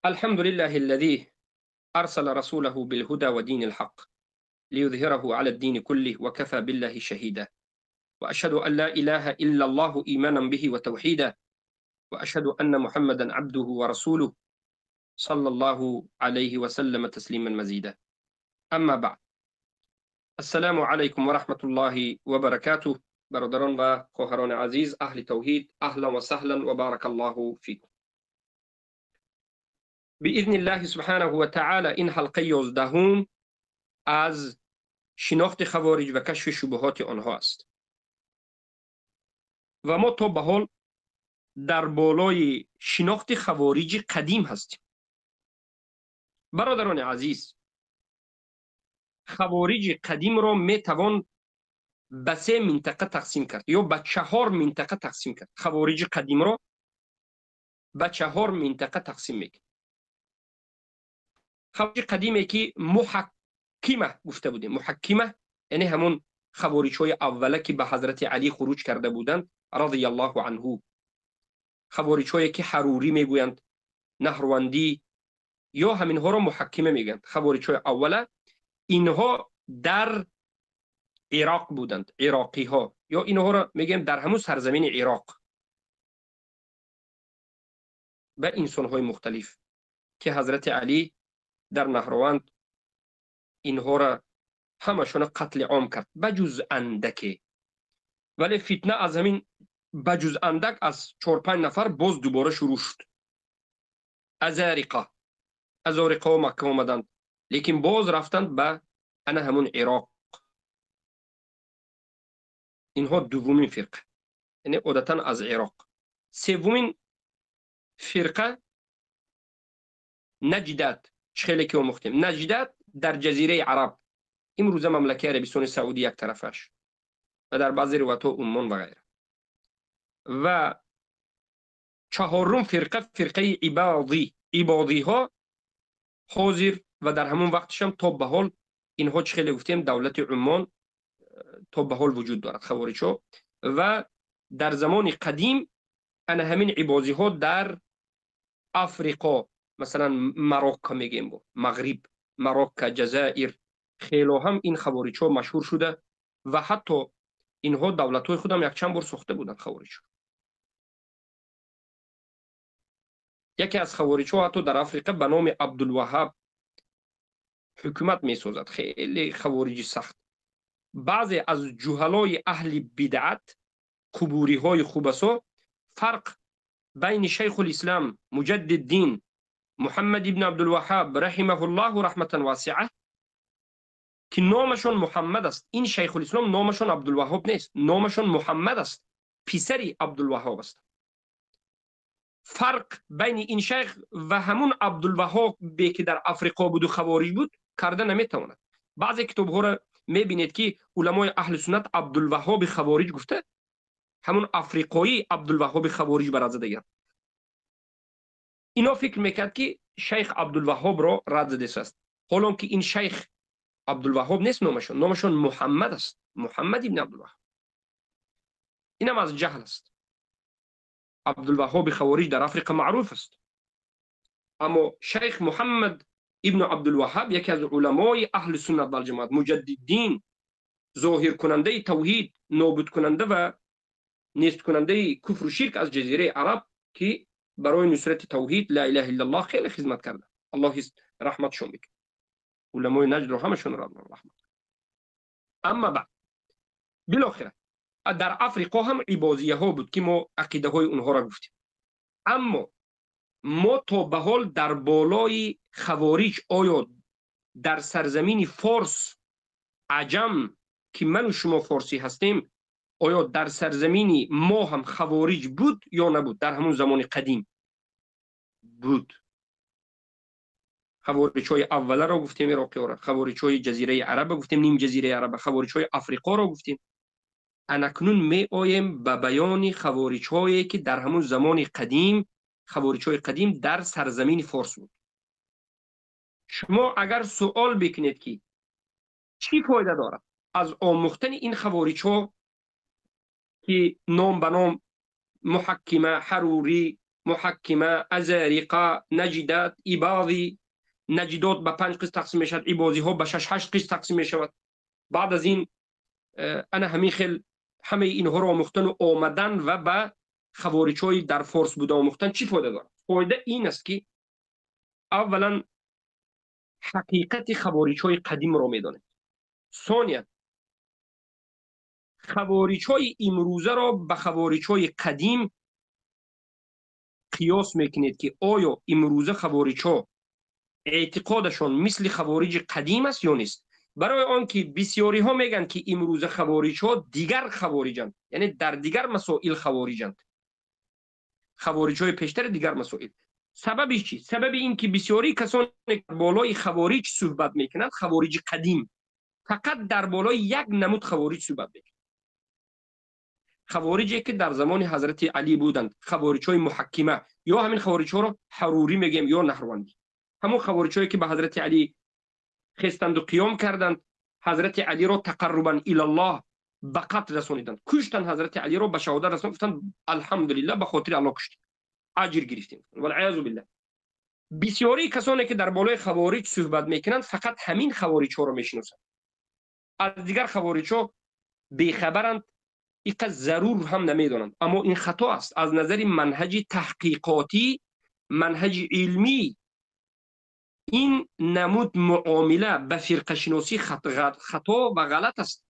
الحمد لله الذي أرسل رسوله بالهدى ودين الحق ليظهره على الدين كله وكفى بالله شهيدا. وأشهد أن لا إله إلا الله إيمانا به وتوحيدا، وأشهد أن محمدا عبده ورسوله صلى الله عليه وسلم تسليما مزيدا. أما بعد، السلام عليكم ورحمة الله وبركاته. برادران و خواهران عزیز، اهل توحید، اهلا و سهلا و بارک الله فیکم. باذن الله سبحانه و تعالی این حلقه 11 از شناخت خوارج و کشف شبهات آنها است و ما تا به حال در بالای شناخت خوارج قدیم هستیم. برادران عزیز، خوارج قدیم را می توان به 3 منطقه تقسیم کرد یا به 4 منطقه تقسیم کرد. خوارج قدیم را به 4 منطقه تقسیم میکنه. خوارج قدیمی که محکمه گفته بودیم. محکمه یعنی همون خوارج های اوله که به حضرت علی خروج کرده بودند رضی الله عنه. خوارج هایی که حروری میگویند، نهروندی، یا همین ها را محکمه میگن. خوارج های اوله اینها در عراق بودند، عراقی ها، یا اینها را میگیم در همون سرزمین عراق، به انسان های مختلف که حضرت علی در نهروند اینها را همشون قتل عام کرد بجز اندک. ولی فتنه از همین بجز اندک از 4-5 نفر باز دوباره شروع شد. ازارقه و مکه آمدند، لیکن باز رفتند به همون عراق. اینها دومین فرقه، یعنی عادتا از عراق. سومین فرقه نجدت، خیلی که آموختیم. نجدت در جزیره عرب، امروزه مملکت عربستان سعودی یک طرفش و در بعضی روایت‌ها عمان و غیره. و چهارم فرقه، فرقه عبادی ها حاضر و در همون وقتش هم تا به حال اینها خیلی گفتیم دولت عمان تا به حال وجود دارد، خوارج ها. و در زمان قدیم همین عبادی ها در افریقا، مثلا مراکه میگیم، مغرب، مراکه، جزایر، خیلی هم این خوارج ها مشهور شده و حتی اینها دولت های خودم یک چند بار ساخته بودند. خوارج یکی از خوارج ها حتی در افریقا به نام عبدالوهاب حکومت می سازد. خیلی خوارج سخت. بعضی از جهلای اهل بدعت، قبوری های خوبسا، فرق بین شیخ الاسلام مجدد الدین محمد ابن عبدالوهاب رحمه الله رحمتا واسعه که نامشون محمد است، این شیخ الاسلام نامشون عبدالوهاب نیست، نامشون محمد است، پسری عبدالوهاب است. فرق بین این شیخ و همون عبدالوهاب که در افریقا بود و خوارج بود کرده نمیتواند. بعضی کتاب ها را میبینید که علمای اهل سنت عبدالوهاب خوارج گفته، همون افریقایی عبدالوهاب خوارج برات زده. اینا فکر میکرد که شیخ عبدالوهاب را رد زده است، حالا که این شیخ عبدالوهاب نیست، نامشون محمد است، محمد ابن عبدالوهاب. اینم از جهل است. عبدالوهاب خوارج در افریقا معروف است، اما شیخ محمد ابن عبدالوهاب یکی از علمای اهل سنت و الجماعت، مجددین، ظاهر کننده توحید، نابود کننده و نیست کننده کفر و شرک از جزیره عرب که برای نصرت توحید لا اله الا الله خیلی خدمت کرده. الله رحمتشون بکنه. علمای نجد رو همشون را رحمت. اما بعد بالاخره در افریقا هم عبادیه ها بود که ما عقیده های اونها را گفتیم. اما ما تا به حال در بالای خوارج، آیا در سرزمین فارس، عجم که من و شما فارسی هستیم، آیا در سرزمین ما هم خوارج بود یا نبود؟ در همون زمان قدیم بود. خوارج های اوله را گفتیم، عراقی ها را، خوارج های جزیره عرب گفتیم، نیم جزیره عرب، خوارج های افریقا را گفتیم. انکنون می آیم به بیان خوارج هایی که در همون زمان قدیم، خوارج های قدیم در سرزمین فارس بود. شما اگر سوال بکنید که چی فایده دارد از آموختن این خوارج ها که نام به نام محکمه، حروری، محکمه، ازاریقه، نجدات، ایباضی. نجدات به 5 قسم تقسیم می شود، ایباضی ها به 6 8 قسم تقسیم می شود. بعد از این انا همیخل همه اینها رو آموختن و آمدن و به خوارج‌های در فارس بوده آموختن چی فایده دارد؟ فایده این است که اولا حقیقت خوارج‌های قدیم را میدانید. ثانیا خوارج‌های امروزه را به خوارج‌های قدیم قیاس میکنید که آیا امروزه خوارج‌ها اعتقادشون مثل خوارج قدیم است یا نیست. برای آنکه بسیاری ها میگن که امروزه خوارج‌ها دیگر خوارجند، یعنی در دیگر مسائل خوارجند، خوارج‌های پیشتر دیگر مسائل. سببش چی؟ سبب این که بسیاری کسانی بالای خوارج صحبت میکنند خوارج قدیم، فقط در بالای یک نمود خوارج صحبت میکنند. خوارجی که در زمان حضرت علی بودند، خوارج‌های محکمه، یا همین خوارج‌ها رو حروری میگیم یا نهروندی، همون خوارج‌هایی که به حضرت علی خستند و قیام کردند، حضرت علی را تقربا الی الله به قتل رسانیدند، کشتند حضرت علی را به شهادت رساندند، گفتند الحمدلله به خاطر الله کشتیم، اجر گرفتیم. والعیاذ بالله. بسیاری کسانی که در بالای خوارج صحبت میکنند فقط همین خوارج ها رو میشناسند، از دیگر خوارج ها بیخبرند، اینقدر ضرور هم نمیدانند. اما این خطا است از نظر منهج تحقیقاتی، منهج علمی. این نمود معامله به فرقه شناسی خطا و غلط است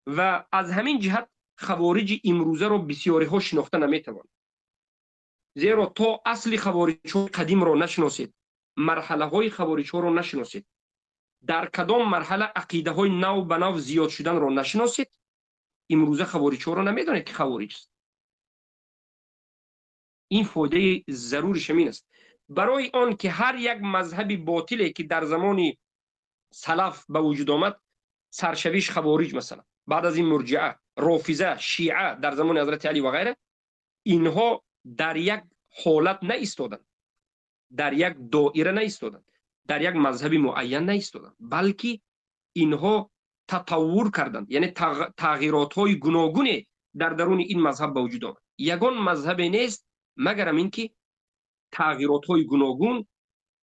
و از همین جهت خوارج امروزه را بسیاری ها شناخته نمیتوانند. زیرا تا اصل خوارج های قدیم را نشناسید، مرحله های خوارج ها را نشناسید، در کدام مرحله عقیده های نو به نو زیاد شدن را نشناسید، امروزه خوارج ها را نمیدانید که خوارج است. این فایده ضروری همین است. برای آن که هر یک مذهبی باطلی که در زمان سلف به وجود آمد، سرشویش خوارج، مثلا بعد از این مرجعه، رافضه، شیعه در زمان حضرت علی و غیره، اینها در یک حالت نایستادند، در یک دایره نایستادند، در یک مذهب معین نایستادند، بلکه اینها تطور کردند، یعنی تغییرات های گوناگون در درون این مذهب به وجود آمد. یگان مذهب نیست مگر اینکه تغییرات های گوناگون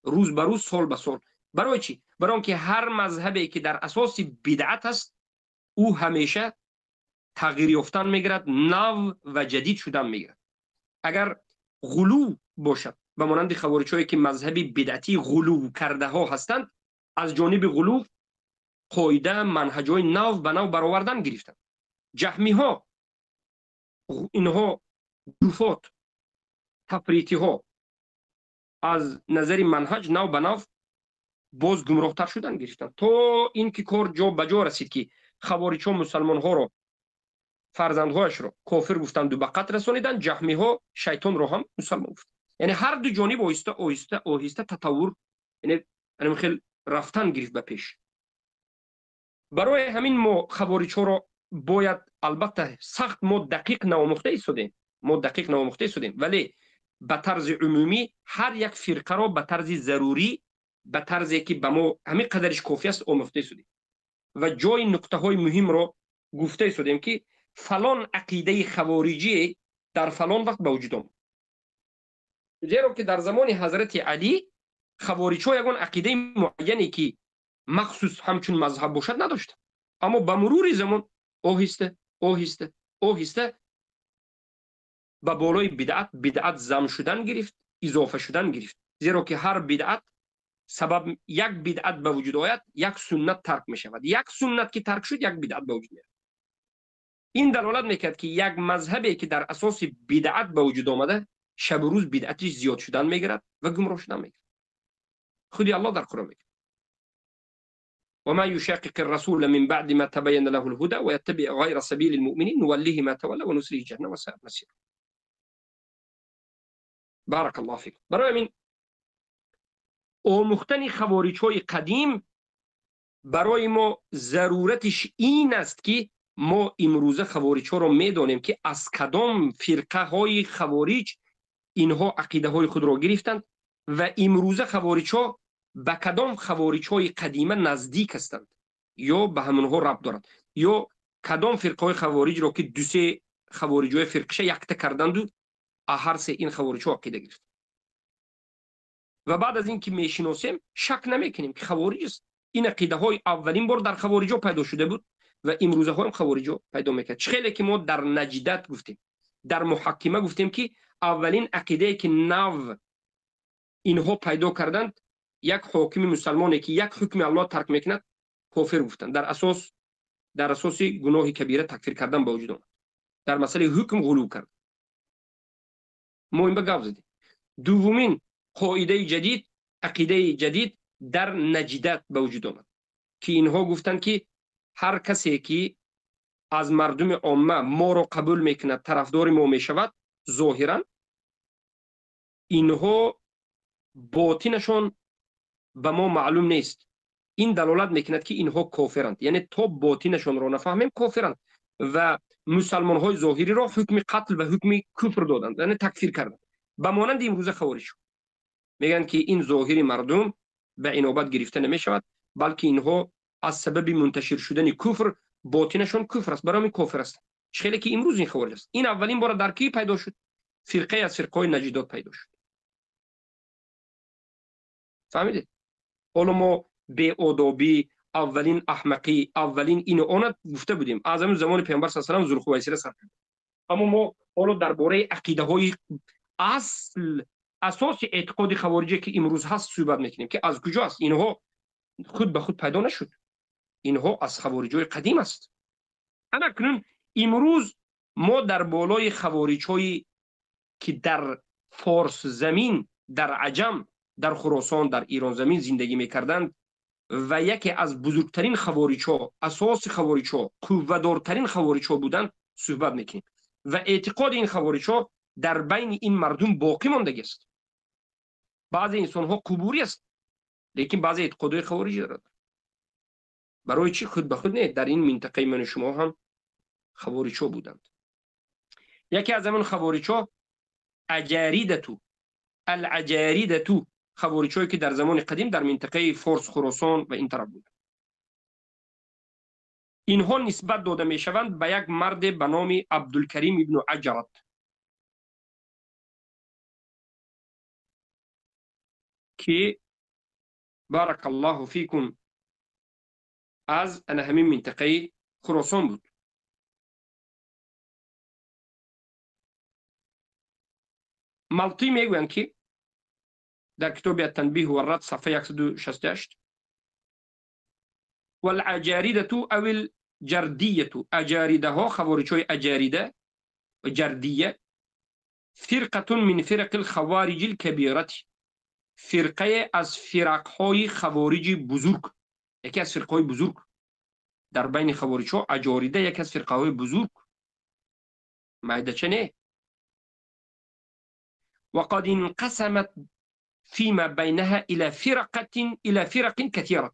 روز به روز، سال به سال. برای چی؟ برای آنکه هر مذهبی که در اساس بدعت است او همیشه تغییر یافتن میگیرد، نو و جدید شدن میگیرد. اگر غلو باشد به مانند خوارج‌هایی که مذهبی بدعتی غلو کرده ها هستند، از جانب غلو قاعده منهج‌های نو به نو برآوردن گرفتند. جهمی ها، اینها جوفات، تفریطی ها از نظر منهج نو به نو باز گمراهتر شدن گرفتند، تا اینکه کار جا به جا رسید که خوارج ها مسلمان ها رو، فرزندهایش رو کافر گفتند و به قتل رسانیدند. جهمی ها شیطان رو هم مسلمان گفتند. یعنی هر دو جانب آهسته آهسته آهسته تطور، یعنی خیلی رفتن گرفت به پیش. برای همین ما خوارج ها رو باید البته سخت ما دقیق ناموخته ایستادیم، ولی به طرز عمومی هر یک فرقه را به طرز ضروری، به طرزی که به ما همین قدرش کافی است آموخته ایستادیم و جای نکته های مهم را گفته ایستادیم که فلان عقیده خوارجی در فلان وقت به وجود آمد. زیرا که در زمان حضرت علی خوارج ها یگان عقیده معینی که مخصوص همچون مذهب باشد نداشت، اما به مرور زمان آهسته آهسته آهسته به بالای بدعت زم شدن گرفت، اضافه شدن گرفت. زیرا که هر بدعت سبب یک بدعت به وجود آید، یک سنت ترک می شود، یک سنت که ترک شد یک بدعت به وجود میاد. این دلالت میکرد که یک مذهبی که در اساس بدعت به وجود آمده، شب و روز بدعتش زیاد شدن میگیرد و گمراه شدن میگیرد. خودی الله در قرآن میگه وما يشاقق الرسول من بعد ما تبين له الهدى ويتبع غير سبيل المؤمنين نوليه ما تولى ونصليه جهنم وساءت مصيرا. بارك الله فيكم. برای من آموختن خوارج های قدیم برای ما ضرورتش این است که ما امروزه خوارج ها را میدانیم که از کدام فرقه های خوارج اینها عقیده های خود را گرفتند و امروزه خوارج ها به کدام خوارج های قدیمه نزدیک هستند یا به همونها ربط دارند، یا کدام فرقه های خوارج را که دو سه خوارج های فرقشه یکته کردند و هر سه این خوارج ها عقیده گرفت. و بعد از اینکه میشناسیم شک نمیکنیم که خوارج است. این عقیده های اولین بار در خوارج ها پیدا شده بود و امروزه ها هم خوارج ها پیدا میکنه. خیلی که ما در نجدت گفتیم، در محکمه گفتیم که اولین عقیده که نو اینها پیدا کردند، یک حاکم مسلمانی که یک حکم الله ترک میکند کافر گفتند. در اساس گناه کبیره تکفیر کردن با وجود آمد. در مسئله حکم غلو کرد. ما این به گفت زدیم. دومین قاعده جدید، عقیده جدید در نجدت به وجود آمد که اینها گفتند که هر کسی که از مردم عامه ما را قبول میکند، طرفدار ما میشود، ظاهرا اینها باطنشون به ما معلوم نیست. این دلالت میکند که اینها کافرند. یعنی تا باطنشون را نفهمیم کافرند و مسلمان های ظاهری را حکم قتل و حکم کفر دادند، یعنی تکفیر کردند. به مانند امروز خوارج میگن که این ظاهری مردم به عنابت گرفته نمی شود، بلکه اینها از سبب منتشر شدن کفر باطنشون کفر است، برای کافر است. خیلی که امروز این خوارج است. این اولین بار در کی پیدا شد؟ فرقه از فرقای نجدات پیدا شد. فهمیدید؟ حالا ما به آدابی، اولین احمقی، اولین این اون گفته بودیم از همون زمان پیامبر صلی الله علیه و آله ذوالخویصره سر کرد. اما ما حالا درباره عقیده های اساس اعتقاد خوارجی که امروز هست صحبت میکنیم که از کجا است. اینها خود به خود پیدا نشد، اینها از خوارج‌های قدیم است. اکنون امروز ما در بالای خوارج‌هایی که در فارس زمین، در عجم، در خراسان، در ایران زمین زندگی میکردند و یکی از بزرگترین خوارج‌ها، اساس خوارج‌ها، قوت‌دارترین خوارج‌ها بودند صحبت میکنیم و اعتقاد این خوارج‌ها در بین این مردم باقی مانده است. بعضی انسان‌ها قبوری است، لیکن بعضی اعتقادهای خوارجی دارند. برای چی؟ خود به خود نه، در این منطقه من شما هم خوارج‌ها بودند. یکی از همون خوارج‌ها اجاریدتو، العجاریدتو، خوارج‌هایی که در زمان قدیم در منطقه فارس، خراسان و این طرف بود. اینها نسبت داده میشوند به یک مرد به نام عبدالکریم ابن عجرت که بارک الله فیکم از همین منطقه خراسان بود. مالطی میگویند که در کتاب التنبیه و الرد صفحه 168 والعجاریدة او الجردیة، اجاریده ها، خوارج‌های اجاریده و جردیه، فرقه من فرق الخوارج الكبیرة، فرقه از فرقهای خوارج بزرگ، یکی از فرقهای بزرگ در بین خوارج ها. اجاریده یکی از فرقهای بزرگ، معده چنه. وقد انقسمت فيما بينها الى فرق كثيره.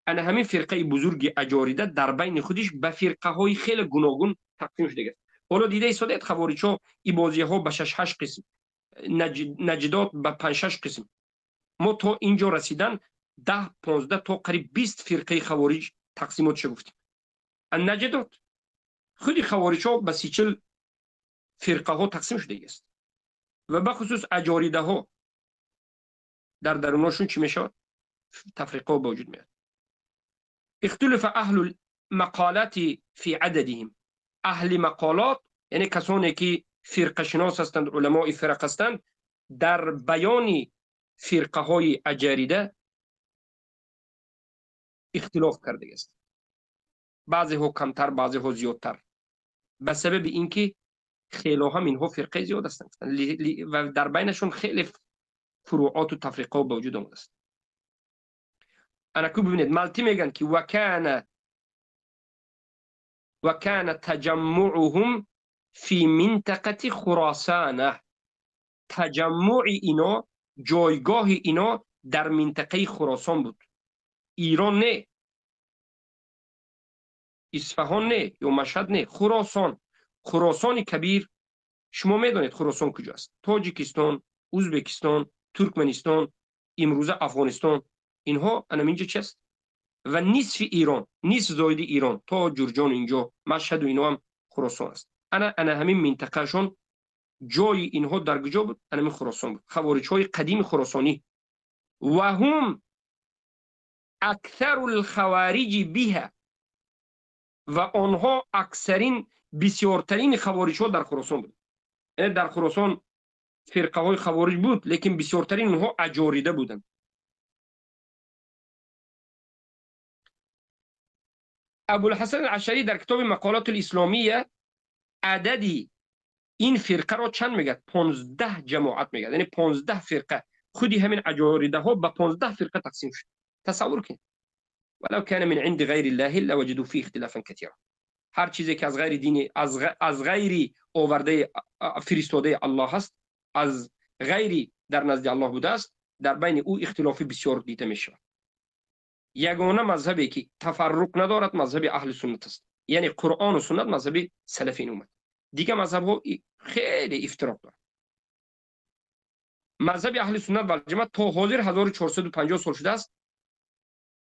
انا همین فرقه بزرگ اجاریده در بین خودش به فرقه های خیلی گوناگون تقسیم شده است. حالا دیده ایستادید خوارج ها این بازی ها به 6 قسم، نجدات به 5 6 قسم. ما تا اینجا رسیدن 10 15 تا قریب 20 فرقه خوارج تقسیمات شده گفتیم. النجدات خود خوارج ها به 30 فرقه ها تقسیم شده است و به خصوص اجاریده ها در درونشون چی میشه؟ تفریقه به وجود میاد. اختلف اهل المقالات فی عددهم. اهل مقالات یعنی کسانی که فرقه شناس هستند، علماء فرق هستند، در بیان فرقه های اجاریده اختلاف کرده است. بعضی ها کمتر، بعضی ها زیادتر، به سبب اینکه خیلی هم اینها فرقه زیاد هستند و در بینشون خیلی فروعات و تفریقات به وجود آمده است. انا کو ببینید مالتی میگن که وكان تجمعهم في منطقه خراسان. تجمع اینا، جایگاه اینا در منطقه خراسان بود. ایران نه، اصفهان نه، یا مشهد نه، خراسان. خراسان کبیر. شما میدونید خراسان کجاست؟ تاجیکستان، ازبکستان، ترکمنستان، امروزه افغانستان، اینها انا اینجا چیست؟ و نصف ایران، نصف زاید ایران تا جرجان اینجا، مشهد و اینا هم خراسان است. انا همین منطقه شون جای اینها در کجا بود؟ همین خراسان بود. خوارج های قدیم خراسانی. و هم اکثر الخوارج بها، و آنها اکثرین بسیارترین خوارج ها در خراسان بود. یعنی در خراسان فرقه های خوارج بود، لیکن بسیارترین اونها اجاریده بودند. ابوالحسن الاشعری در کتاب مقالات الاسلامیه عددی این فرقه را چند میگه؟ 15 جماعت میگه. یعنی 15 فرقه، خودی همین اجاریده ها به 15 فرقه تقسیم شد. تصور کن. ولو كان من عند غیر الله لوجدوا فيه اختلافا كثيرا. هر چیزی که از غیر دین، از غیر آورده فرستاده الله هست، از غیری در نزد الله بوده است، در بین او اختلافی بسیار دیده میشه. یگانه مذهبی که تفرق ندارد مذهب اهل سنت است. یعنی قرآن و سنت مذهب سلفین اومد. دیگه مذهب ها خیلی افتراق دارد. مذهب اهل سنت و جماعت تا حاضر 1450 سال شده است.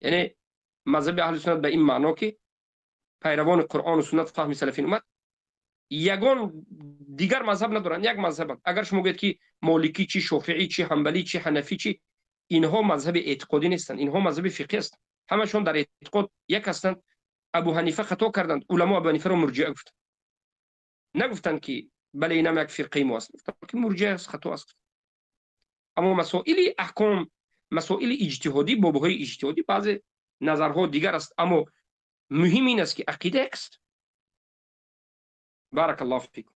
یعنی مذهب اهل سنت به این معنا که پیروان قرآن و سنت فهم سلفین اومد. یگان دیگر مذهب ندارن، یک مذهب. اگر شما بگید که مالکی چی، شافعی چی، حنبلی چی، حنفی چی، اینها مذهب اعتقادی نیستند، اینها مذهب فقهی است. همشون در اعتقاد یک هستند. ابو حنیفه خطا کردند، علما ابو حنیفه رو مرجئه گفتند. نگفتند که بله اینم یک فرقه ماست، گفتند که مرجئه است، خطا است. اما مسائل احکام، مسائل اجتهادی، بابهای اجتهادی، بعض نظرها دیگر است. اما مهم این است که عقیده است. بارک الله فیکم.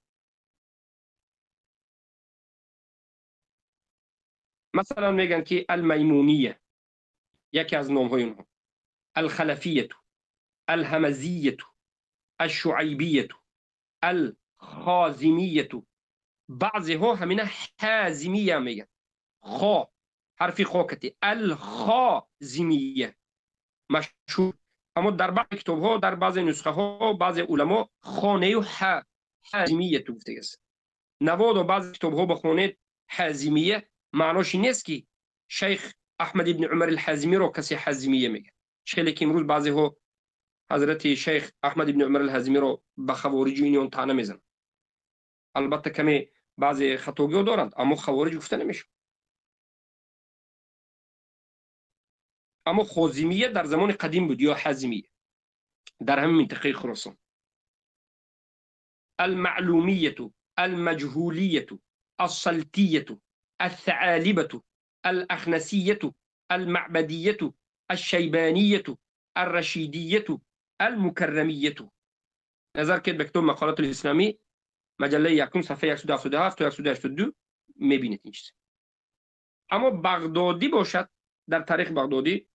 مثلا میگن که المیمونیه یکی از نامهای اونها، الخلفیه، الهمزیه، الشعیبیه، الخازمیه. بعضی ها همینه حازمیه میگن، خا حرفی خا کتی، الخازمیه مشهور. اما در بعض کتاب ها، در بعض نسخه ها، بعض علما خانه و حازمیه تو گفته است. نواد و بعض کتاب ها بخونید حازمیه، معناش نیست که شیخ احمد ابن عمر الحازمی رو کسی حازمیه میگه. چه که امروز بعضی ها حضرت شیخ احمد ابن عمر الحازمی رو به خوارج و اینیون طعنه میزنن. البته کمی بعضی خطاگی دارند، اما خوارج گفته نمیشه. اما خازمیه در زمان قدیم بود یا حازمیه در همین منطقه خراسان. المعلومیه، المجهولیه، السلطیه، الثعالبه، الاخنسیه، المعبدیه، الشیبانیه، الرشیدیه، المکرمیه. نظر کرد به کتاب مقالات الاسلامی مجله یکم صفحه 177 تا 182 میبینید این چیز. اما بغدادی باشد، در تاریخ بغدادی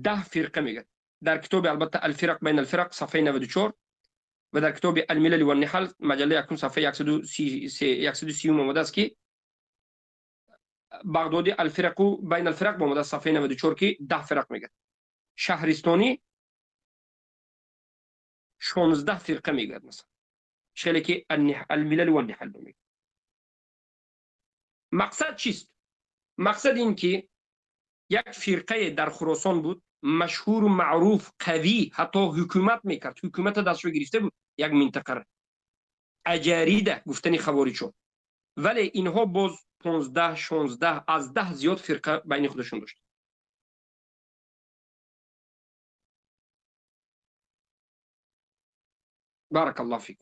10 فرقه میگه. در کتاب البته الفرق بین الفرق صفحه 94 و در کتاب الملل و النحل مجله یکم صفحه 130 آمده است که بغدادی الفرق بین الفرق آمده صفحه 94 که 10 فرق میگه. شهرستانی 16 فرقه میگه مثلا، شکلی که الملل و النحل میگه. مقصد چیست؟ مقصد این که یک فرقه در خراسان بود، مشهور و معروف، قوی، حتی حکومت میکرد، حکومت دستش گرفته بود یک منطقه. اجاریده گفتنی خوارج شد. ولی اینها باز 15 16 از 10 زیاد فرقه بین خودشون داشت. بارک الله فیک.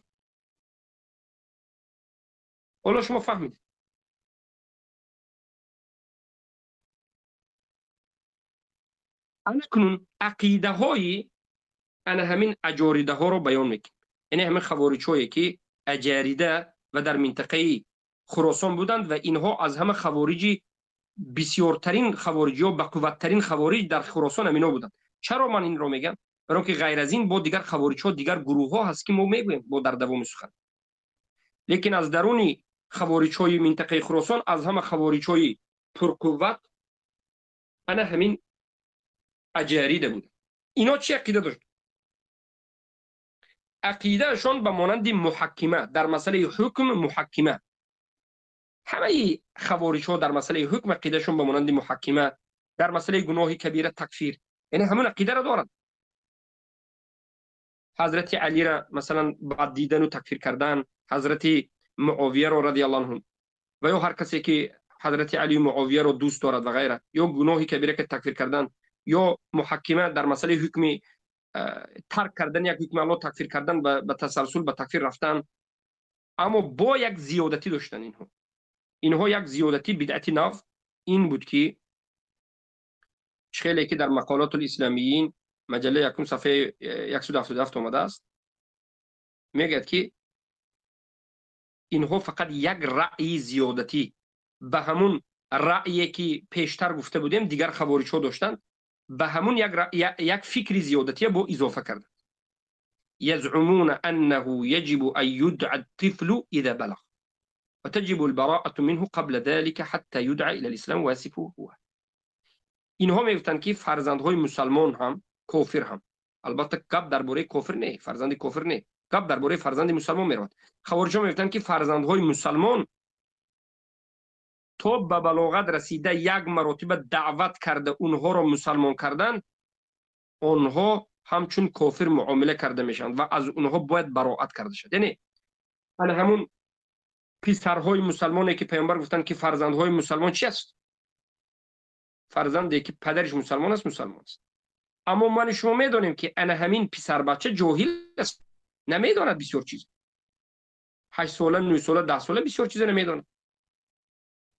حالا شما فهمید کنون عقیده های انا همین اجاریده ها رو بیان میکنیم. یعنی همین خوارج هایی که اجاریده و در منطقه خراسان بودند و اینها از همه خوارجی بسیارترین خوارجی ها، بقوتترین خوارج در خراسان همینا بودند. چرا من این رو میگم؟ برای که غیر از این با دیگر خوارج ها، دیگر گروه ها هست که ما میگویم با در دوام سخن. لیکن از درون خوارج های منطقه خراسان، از همه خوارج های پرقوت انا همین اجاریده بود. اینا چی عقیده داشت؟ عقیدهشان به مانند محکمه، در مسئله حکم محکمه. همه خوارج ها در مسئله حکم عقیدهشون به مانند محکمه، در مسئله گناه کبیره تکفیر، یعنی همون عقیده را دارند. حضرت علی را مثلا بعد دیدن و تکفیر کردن، حضرت معاویه رو رضی الله عنه و یا هر کسی که حضرت علی معاویه رو دوست دارد و غیره، یا گناهی کبیره که تکفیر کردن، یا محکمه در مسئله حکم ترک کردن یک حکم الله، تکفیر کردن به تسلسل به تکفیر رفتن، اما با یک زیادتی داشتن. اینها یک زیادتی بدعتی نو این بود که خیلی که در مقالات الاسلامیین مجله یکم صفحه 177 آمده است، میگه که اینها فقط یک رأی زیادتی به همون رأیی که پیشتر گفته بودیم دیگر خوارج ها داشتند، به همون یک فکر زیادتی با اضافه کردند. یزعمون انه یجب ان یدعى الطفل اذا بلغ وتجب البراءة منه قبل ذلك حتى يدعى الى الاسلام ويصفه هو. اینها میگفتند که فرزندهای مسلمان هم کافر هم، البته گپ درباره کافر نه، فرزند کافر نه، گپ درباره فرزند مسلمان میرود. خوارج‌ها میگفتند که فرزندهای مسلمان تا به بلاغت رسیده یک مرتبه دعوت کرده اونها را مسلمان کردن، اونها همچون کافر معامله کرده میشن و از اونها باید براءت کرده شد. یعنی همون پسرهای مسلمانی که پیامبر گفتن که فرزندهای مسلمان چی است؟ فرزندی که پدرش مسلمان است مسلمان است. اما من شما میدونیم که انا همین پسر بچه جاهل است، نمیداند بسیار چیز. 8 ساله 9 ساله 10 ساله بسیار چیز نمیداند.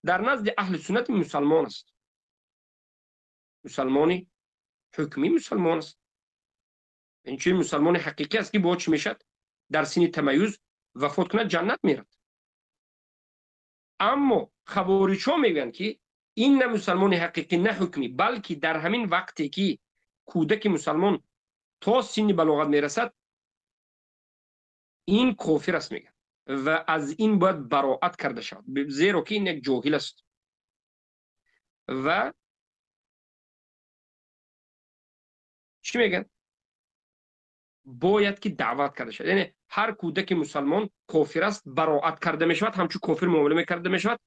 در نزد اهل سنت مسلمان است، مسلمانی حکمی مسلمان است. این چه مسلمان حقیقی است که با چی میشد در سن تمیز وفات کنه جنت میرد. اما خوارج‌ها میگن که این نه مسلمان حقیقی نه حکمی، بلکه در همین وقتی که کودک مسلمان تا سن بلاغت میرسد این کافر است میگن و از این باید براءت کرده شود، زیرا که این یک جاهل است و چی میگن باید که دعوت کرده شود. یعنی هر کودک مسلمان کافر است براءت کرده میشود، همچون کافر معامله میکرده میشود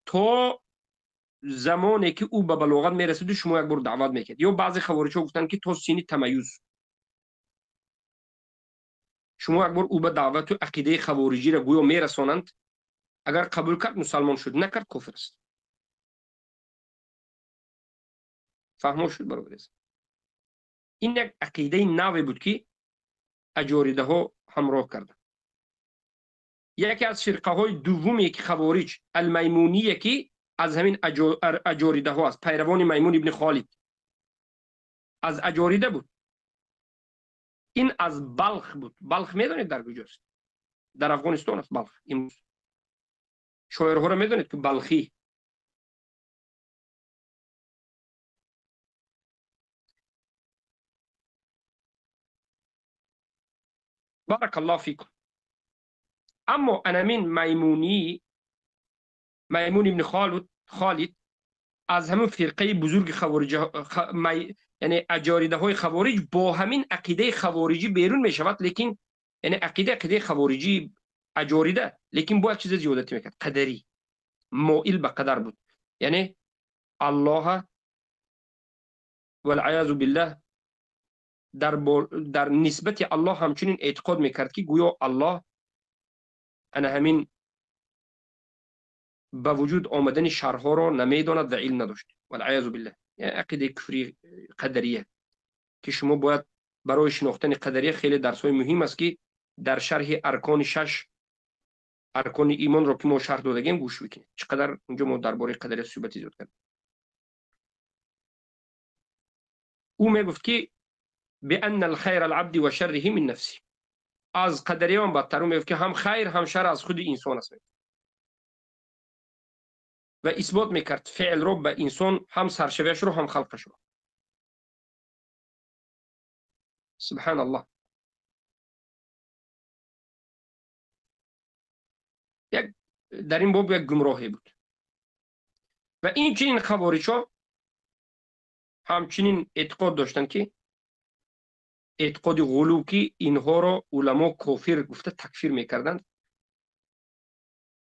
تا زمانی که او به بلاغت میرسید شما یک بار دعوت میکرد. یا بعضی خوارج‌ها گفتن که تا سن تمیز شما یک بار او به دعوت و عقیده خوارجی را گویا میرسانند، اگر قبول کرد مسلمان شد، نکرد کافر است. فهمو شد برادر؟ این یک عقیده نوی بود که اجاریده ها همراه کردند. یکی از فرقه های دومی که خوارج المیمونیه که از همین اجاریده ها است، پیروان میمون ابن خالد از اجاریده بود. این از بلخ بود. بلخ میدونید در کجاست؟ در افغانستان است بلخ. این شاعرها را میدونید که بلخی. بارک الله فیکم. اما انامین میمون ابن خالد از همون فرقه بزرگ خوارج یعنی اجاریده های خوارج با همین عقیده خوارجی بیرون می شود، لیکن یعنی عقیده خوارجی اجاریده، لیکن با چیز زیادتی میکرد، قدری، مائل به قدر بود. یعنی الله والعیاذ بالله در نسبت الله همچنین اعتقاد میکرد که گویا الله انا همین با وجود آمدن شرها را نمیداند و علم نداشت. والعیاذ بالله. یعنی عقیده کفری قدریه که شما باید برای شناختن قدریه خیلی درس‌های مهم است که در شرح ارکان 6 ارکان ایمان را که ما شرح دادیم گوش بکنید. چقدر اونجا ما درباره قدریه صحبت زیاد کردیم. او میگفت که بان الخير العبد و شره من نفسه. از قدریه هم بدتر میگفت که هم خیر هم شر از خود انسان است و اثبات میکرد فعل رو به انسان هم سرشویش رو هم خلقش رو. سبحان الله. یک در این باب یک گمراهی بود و این چنین خوارج‌ها همچنین اعتقاد داشتن که اعتقاد غلو که اینها را علما کافر گفته تکفیر میکردند.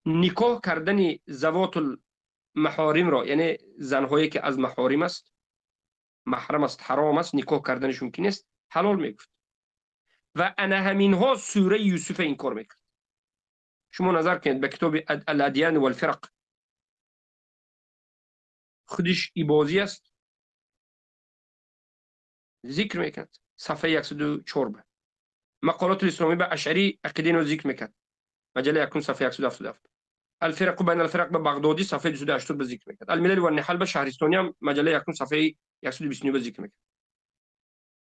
نکاح کردن زوات المحارم را، یعنی زنهایی که از محارم است، محرم است، حرام است، نکاح کردنش ممکن است، حلال میگفت و انا همینها سوره یوسف این کار میکرد. شما نظر کنید به کتاب الادیان و الفرق، خودش ای بازی است، ذکر میکرد صفحه 104. مقالات الاسلامی به اشعری عقیده رو ذکر میکرد، مجله یکم صفحه 177. الفرق بین الفرق به بغدادی صفحه 280 به ذکر میکرد. الملل و النحل به شهرستانی هم مجله یکم صفحه 129 به ذکر میکرد.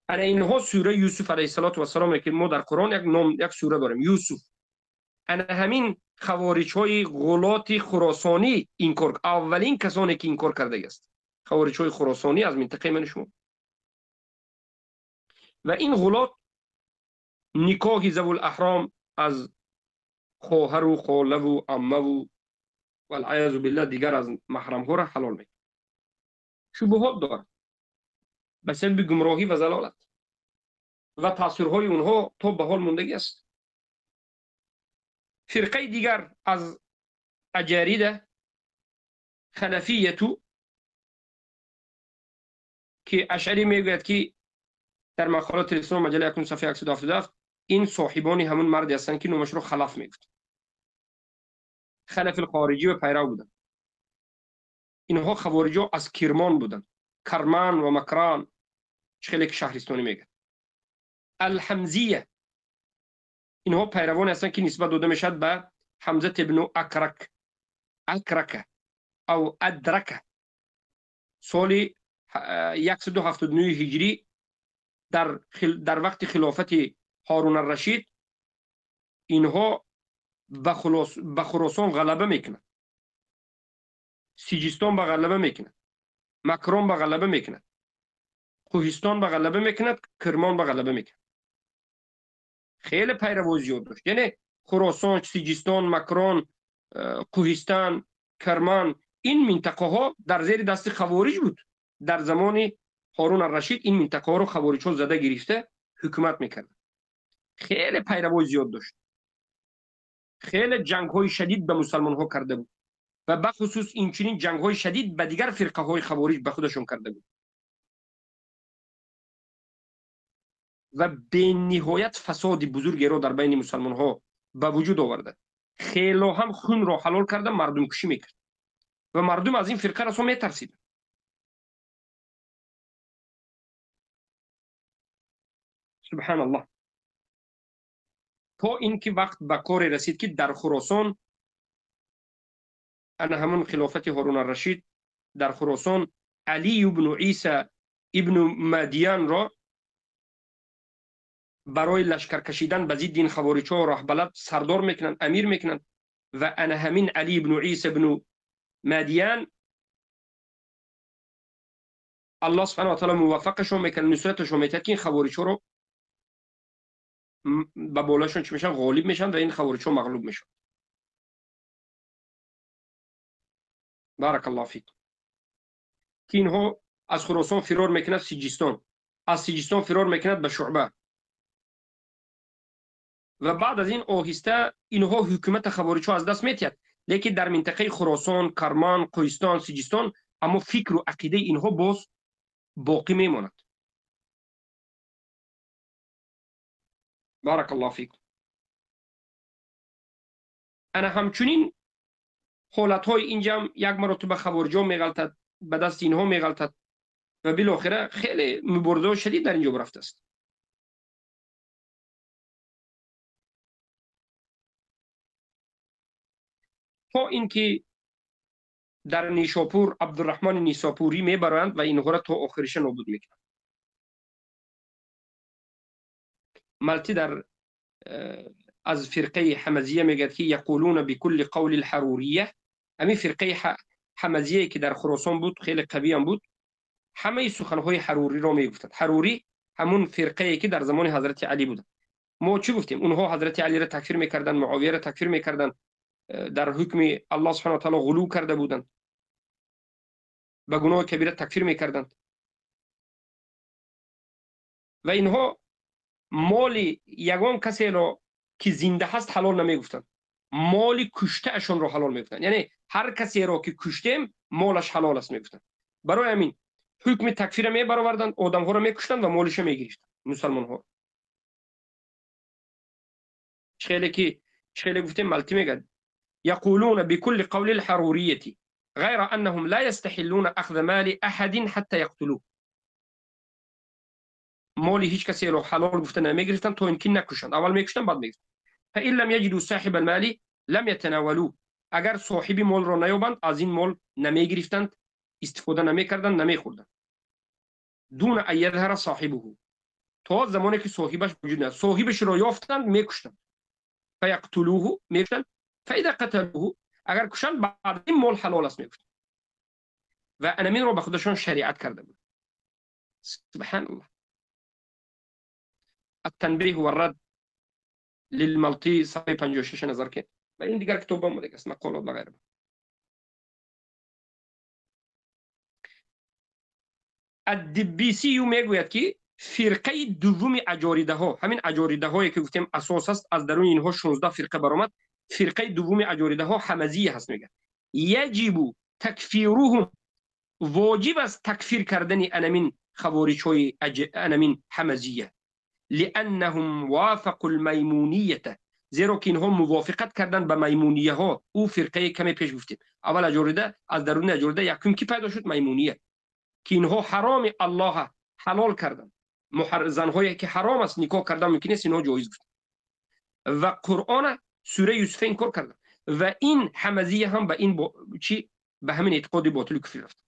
انا اینها سوره یوسف علیه السلام که ما در قرآن یک سوره داریم، یوسف. انا همین خوارج های غلات خراسانی این کار، اولین کسانی که این کار کرده است، خوارج های خراسانی از منطقه من شما. و این غلات نکاح ذوی الاحرام از خواهر و خاله و عمه و والعیاذ بالله دیگر از محرم ها را حلال میکنه. شبهات داره به سبب گمراهی و ضلالت و تاثیرهای اونها تا به حال موندگی است. فرقه دیگر از اجاریده، خلفیتو، که اشعری میگوید که در مقالات الاسلام مجله یکم صفحه 177 این صاحبانی همون مردی هستند که نامش رو خلف میگفت. خلف الخارجی و پیرو بودن. اینها خوارجا از کرمان بودن، کرمان و مکران، خیلی که شهرستانی میگه. الحمزیه، اینها پیروان هستند که نسبت داده میشد به حمزه ابن اکرک او ادرک، سال 179 هجری در وقت خلافت هارون الرشید اینها به خراسان غلبه میکنند، سیجستان به غلبه میکند، مکران به غلبه میکند، کوهستان به غلبه میکند، کرمان به غلبه میکند. خیلی پیرو زیاد داشت. یعنی خراسان، سیجستان، مکران، کوهستان، کرمان، این منطقه ها در زیر دست خوارج بود. در زمان هارون الرشید این منطقه ها رو خوارج ها زده گرفته حکومت میکرد. خیلی پیرو زیاد داشت. خیلی جنگ های شدید به مسلمان ها کرده بود و به خصوص این چنین جنگ های شدید به دیگر فرقه های خوارج به خودشون کرده بود و به نهایت فساد بزرگی را در بین مسلمان ها به وجود آورده. خیلی هم خون را حلال کرده، مردم کشی میکرد و مردم از این فرقه رسول میترسید. سبحان الله. تا اینکه وقت به کار رسید که در خراسان، انا همون خلافت هارون الرشید، در خراسان علی ابن عیسی ابن مادیان را برای لشکر کشیدن به ضد این خوارج ها راه بلد سردار میکنند، امیر میکنند. و انا همین علی ابن عیسی ابن مادیان الله سبحانه و تعالی موفقشون میکنه، نصرتشون میده که این خوارج ها رو به بالاشون چی میشن؟ غالب میشن و این خوارج ها مغلوب میشن. بارک الله فیک. که اینها از خراسان فرار میکنند سیجستان، از سیجستان فرار میکند به شعبه و بعد از این آهسته اینها حکومت خوارج ها از دست میتید. لیکن در منطقه خراسان، کرمان، کوهستان، سیجستان اما فکر و عقیده اینها باز باقی میماند. بارک الله فیک. انا همچنین حالت های اینجا یک مرتبه خوارج ها میغلطد، به دست اینها میغلطد و بالاخره خیلی مبارزه شدید در اینجا برفته است. تا اینکه در نیشاپور عبدالرحمن نیساپوری میبرند و اینها را تا آخرش نابود میکنند. مالتی در از فرقه حمزیه میگه که یقولون بكل قول الحروریه، همین فرقه حمزیه که در خراسان بود خیلی قوی هم بود، همه سخنهای حروری را میگفتند. حروری همون فرقه که در زمان حضرت علی بود. ما چی گفتیم؟ اونها حضرت علی را تکفیر میکردند، معاویه را تکفیر میکردند، در حکم الله سبحانه و تعالی غلو کرده بودند، به گناه کبیره تکفیر میکردند و اینها مال یگان کسی را که زنده هست حلال نمیگفتند، مال کشته اشون را حلال میگفتند. یعنی هر کسی را که کشتیم مالش حلال است میگفتند. برای همین حکم تکفیر می برآوردند، آدم ها را میکشتند و مالش میگرفتند مسلمان ها. خیلی که خیلی گفتیم مالتی میگه يقولون بكل قول الحرورية غير أنهم لا يستحلون أخذ مال أحد حتى يقتلوه. مالی هیچ کسی رو حلال گفته نمیگرفتن تا اینکه نکشند. اول میکشتن بعد میگفتن. فإن لم يجدوا صاحب المال لم يتناولوه. اگر صاحب مال رو نیابند از این مال نمیگرفتند، استفاده نمیکردند، نمیخوردند. دون ان يظهر صاحبه. تا زمانی که صاحبش وجود نداشت. صاحبش رو یافتند میکشتند. فیقتلوه میکشتند. فاذا قتلوه اگر کشند بعد این مال حلال است میگفتند. و انامین رو به خودشان شریعت کرده بود. سبحان الله. التنبيه والرد للمالطي صفحه 56 نظر کرد. و این دیگر کتاب هم دیگه است، مقالات و غیره. الدبیسی میگوید که فرقه دوم اجاریده ها، همین اجاریده هایی که گفتیم اساس است، از درون اینها 16 فرقه برآمد. فرقه دوم اجاریده ها حمزیه هست. میگه یجب تکفیرهم، واجب است تکفیر کردن انمین خوارج های انمین حمزیه، لانهم وافقوا المیمونیه، زیرا که اینها موافقت کردن به میمونیه ها. او فرقه کمی پیش گفتیم اول اجاریده، از درون اجاریده یکم کی پیدا شد؟ میمونیه، که اینها حرام الله حلال کردن. زنهایی که حرام است نکاح کردن ممکن است اینها جایز گفتن و قرآن سوره یوسف انکار کردن. و این حمزیه هم به این چی به همین اعتقاد باطل کفر رفت.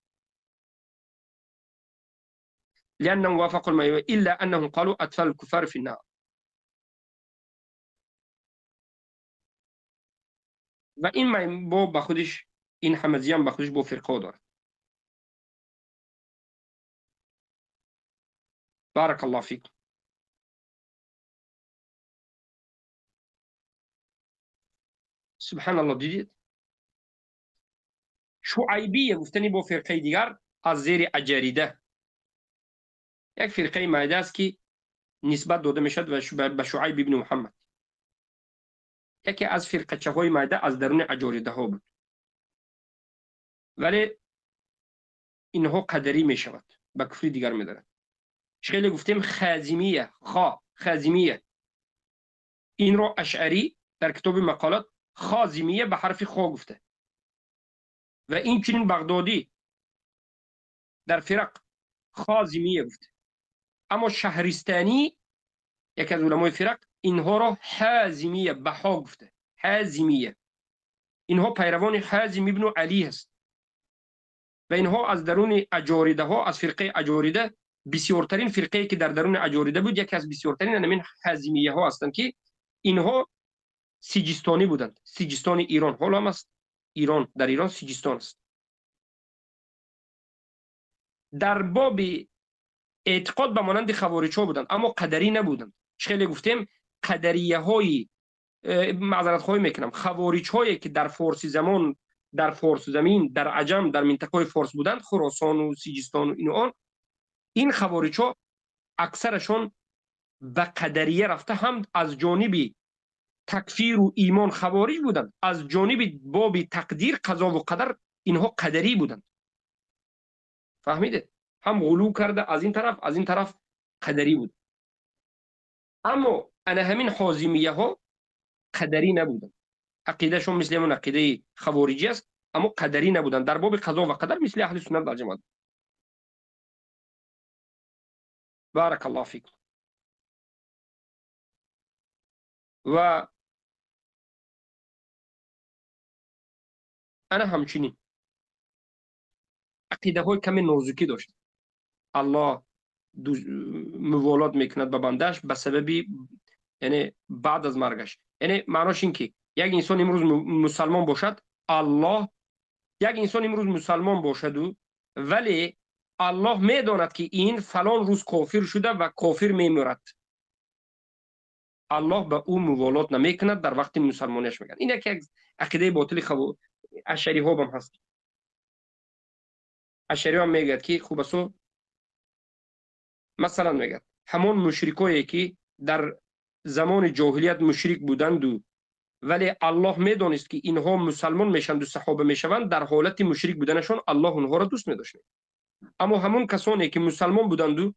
لانهم وافقوا الميمون الا انهم قالوا اطفال الكفار في النار. و این با به خودش، این حمزیه هم به خودش با فرقه داره. بارك الله فيك. سبحان الله. دیدید شعیبیه گفتنی با فرقه دیگر از زیر اجاریده، یک فرقه مایده است که نسبت داده میشد به شعیب ابن محمد. یکی از فرقچه های مایده از درون اجاریده ها بود، ولی اینها قدری میشود، به کفر دیگر میدارد. خیلی گفتیم خازمیه، خازمیه. این رو اشعری در کتاب مقالات خازمیه به حرف خا گفته. و این چنین بغدادی در فرق خازمیه گفته. اما شهرستانی یکی از علمای فرق اینها را حازمیه به ها گفته. حازمیه. اینها پیروان حازم ابن علی هست و اینها از درون اجاریده ها، از فرقه اجاریده، بسیارترین فرقه که در درون اجاریده بود، یکی از بسیارترین همین حازمیه ها هستند که اینها سیجستانی بودند. سیجستان ایران حالا هم است. ایران، در ایران سیجستان است. در باب اعتقاد به مانند خوارج ها بودند، اما قدری نبودند. خیلی گفتیم قدریه های معذرت خواهی میکنم، خوارج هایی که در فارسی زمان، در فارس زمین، در عجم، در منطقه فارس بودند، خراسان و سیجستان و این خوارج ها اکثرشون به قدریه رفته، هم از جانب تکفیر و ایمان خوارج بودند، از جانب باب تقدیر قضا و قدر اینها قدری بودند. فهمیده؟ هم غلو کرده از این طرف، از این طرف قدری بود. اما انا همین حازمیه ها قدری نبودند. عقیدهشون مثل همون عقیده خوارجی است، اما قدری نبودند. در باب قضا و قدر مثل اهل سنت و جماعت. بارک الله فیکم. و انا همچنین عقیده های کمی نازکی داشت. الله موالات میکند به بندش به سبب، یعنی بعد از مرگش. یعنی معناش این که یک انسان امروز مسلمان باشد، الله، یک انسان امروز مسلمان باشد ولی الله میداند که این فلان روز کافر شده و کافر میمیرد، الله به او موالات نمیکند، در وقت مسلمانش میگن. این یک عقیده باطل اشعری ها هم هست. اشعری ها میگه که خوب است، مثلا میگه همون مشرکایی که در زمان جاهلیت مشرک بودند ولی الله میدانست که اینها مسلمان میشند و صحابه میشوند، در حالت مشرک بودنشون الله اونها را دوست می‌داشت. اما همون کسانی که مسلمان بودند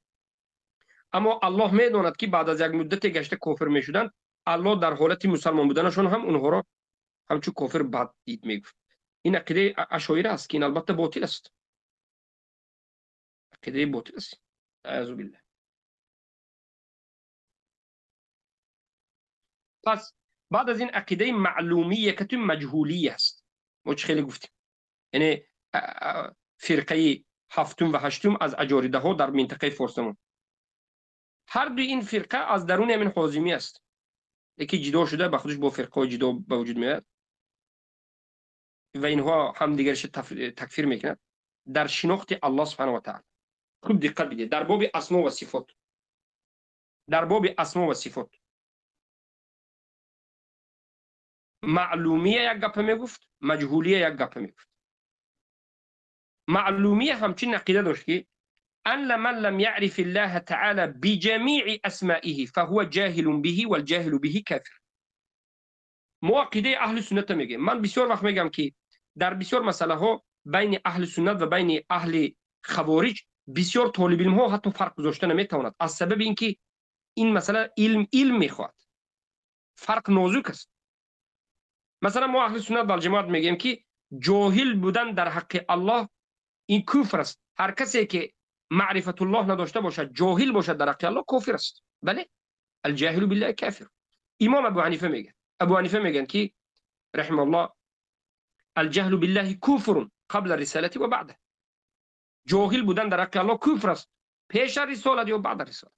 اما الله میداند که بعد از یک مدت گشته کافر میشدند، الله در حالت مسلمان بودنشون هم اونها را همچون کافر بد دید میگفت. این عقیده اشاعره است که این البته باطل است، عقیده باطل است. اعوذ بالله. پس بعد از این عقیده معلومیه که تو مجهولی است، ما چه خیلی گفتیم، یعنی فرقه هفتم و هشتم از اجاریده ها در منطقه فارسمون، هر دو این فرقه از درون همین حازمی است، یکی جدا شده به خودش با فرقه جدا به وجود میاد و اینها هم دیگرش تکفیر میکنند در شناخت الله سبحانه و تعالی. خوب دقت بدید در باب اسما و صفات، در باب اسما و صفات معلومیه یک گپ میگفت، مجهولیه یک گپ میگفت. معلومیه همچین عقیده داشت که ان من لم يعرف الله تعالى بجميع اسمائه فهو جاهل به والجاهل به كافر. ما عقیده اهل سنت میگه، من بسیار وقت میگم که در بسیار مسئله ها بین اهل سنت و بین اهل خوارج بسیار طالب علم ها حتی فرق گذاشته نمیتواند، از سبب اینکه این مسئله علم میخواد، فرق نازک است. مثلا ما اهل سنت و الجماعت میگیم که جاهل بودن در حق الله این کفر است. هر کسی که معرفت الله نداشته باشد، جاهل باشد در حق الله، کافر است. بله، الجاهل بالله کافر. امام ابو حنیفه میگه، ابو حنیفه میگن که رحم الله الجهل بالله کفر قبل الرساله و بعده. جاهل بودن در حق الله کفر است، پیش رسالت یا بعد رسالت.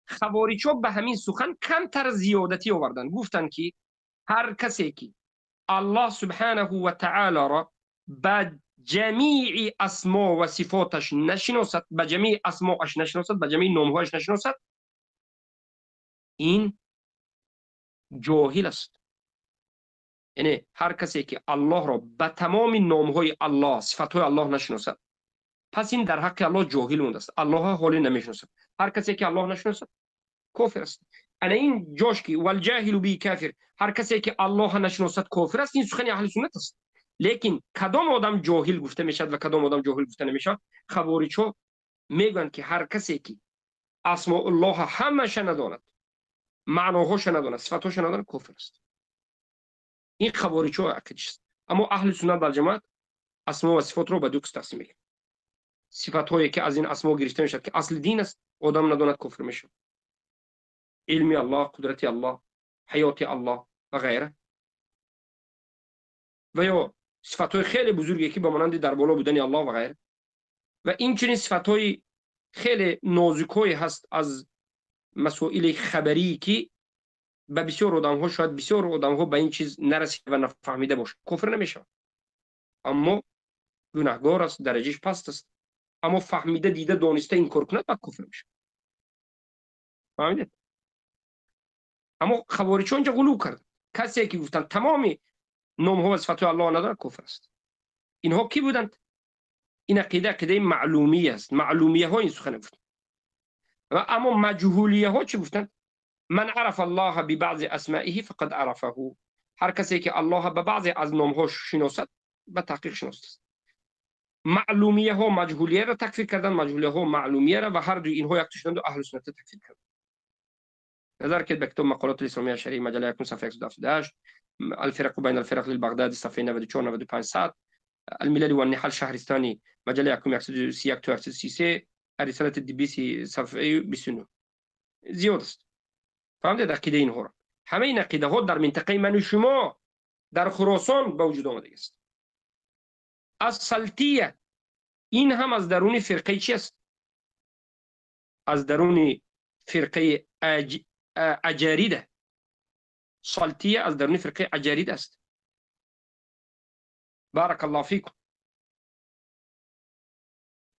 خوارج‌ها به همین سخن کمتر زیادتی آوردن، گفتن که هر کسی که الله سبحانه و تعالی را به جمیع اسما و صفاتش نشناسد، به جمیع اسماش نشناسد، به جمیع نامهایش نشناسد، این جاهل است. یعنی هر کسی که الله را به تمام نامهای الله، صفاتهای الله نشناسد، پس این در حق الله جاهل مونده است، الله حالی نمیشناسد. هر کسی که الله نشناسد کافر است. انا این جاش که والجاهل بی کافر، هر کسی که الله نشناسد کافر است، این سخن اهل سنت است. لیکن کدام آدم جاهل گفته میشد و کدام آدم جاهل گفته نمیشد؟ خوارج‌ها میگن که هر کسی که اسماء الله همش نداند، معناهاش نداند، صفاتهاش نداند، کافر است. این خوارج‌ها عقیده است. اما اهل سنت و جماعت اسماء و صفات رو به دو قسم تقسیم می‌کنند. صفات‌هایی که از این اسماء گرفته میشد که اصل دین است، آدم نداند، کافر میشه. علم الله، قدرت الله، حیات الله و غیره. و یا صفات‌های خیلی بزرگی که به مانند در بالا بودن الله و غیره. و این چنین صفات‌های خیلی نازک‌های هست از مسائل خبری که به بسیار آدم‌ها، شاید بسیار آدم‌ها به این چیز نرسیده و نفهمیده باشه، کافر نمیشه. اما گناهگار است، درجهش پست است، اما فهمیده، دیده، دانسته این کار کند، بعد کافر میشه. فهمیدید؟ اما خوارج‌ها اینجا غلو کرد. کسی که گفتن تمام نام‌ها و صفات الله نداره، کافر است. اینها کی بودند؟ این عقیده معلومیه است. معلومیه ها این سخن گفتند. و اما مجهولیه ها چی گفتند؟ من عرف الله ببعض اسمائه فقد عرفه. هر کسی که الله به بعضی از نام‌هاش شناسد، به تحقیق شناسته است. معلومیه ها مجهولیه را تکفیر کردن، مجهولیه ها معلومیه را، و هر دو اینها یک شدند و اهل سنت تکفیر کردند. نظر که به کتاب مقالات الاسلامیه شرعی مجله 1 صفحه 178، الفرق بین الفرق للبغدادي صفحه 94 95 100، الملل والنحل شهرستانی مجله 1 131 تا 133، رساله الدبیسی صفحه 29. زیاد است. فهمیدید عقیده اینها را؟ همه این عقیده ها در منطقه من و شما در خراسان به وجود آمده است. از سلطیه، این هم از درون فرقه چی است؟ از درون فرقه اجاریده. سلطیه از درون فرقه اجاریده است. بارک الله فیکم.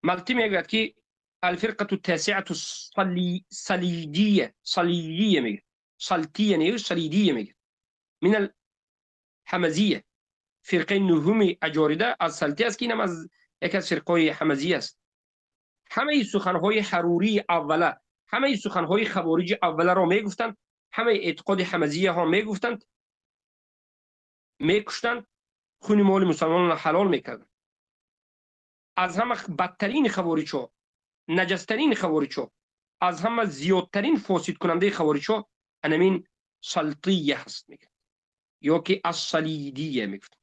ملتی میگوید که الفرقه التاسعه صلیدیه میگه، سلطیه نه صلیدیه میگه، من الحمزیه، فرقه نهم اجاریده از سلطیه است که اینم از یک از فرقه حمزیه است. همه سخنهای حروری اوله، همه سخنهای خوارج اوله را میگفتند، همه اعتقاد حمزیه ها میگفتند، میکشتند، خون مال مسلمانان را حلال میکردند. از همه بدترین خوارج ها، نجسترین خوارج ها، از همه زیادترین فاسد کننده خوارج ها انمین سلطیه هست میگن، یا که الصلیدیه میگفتن.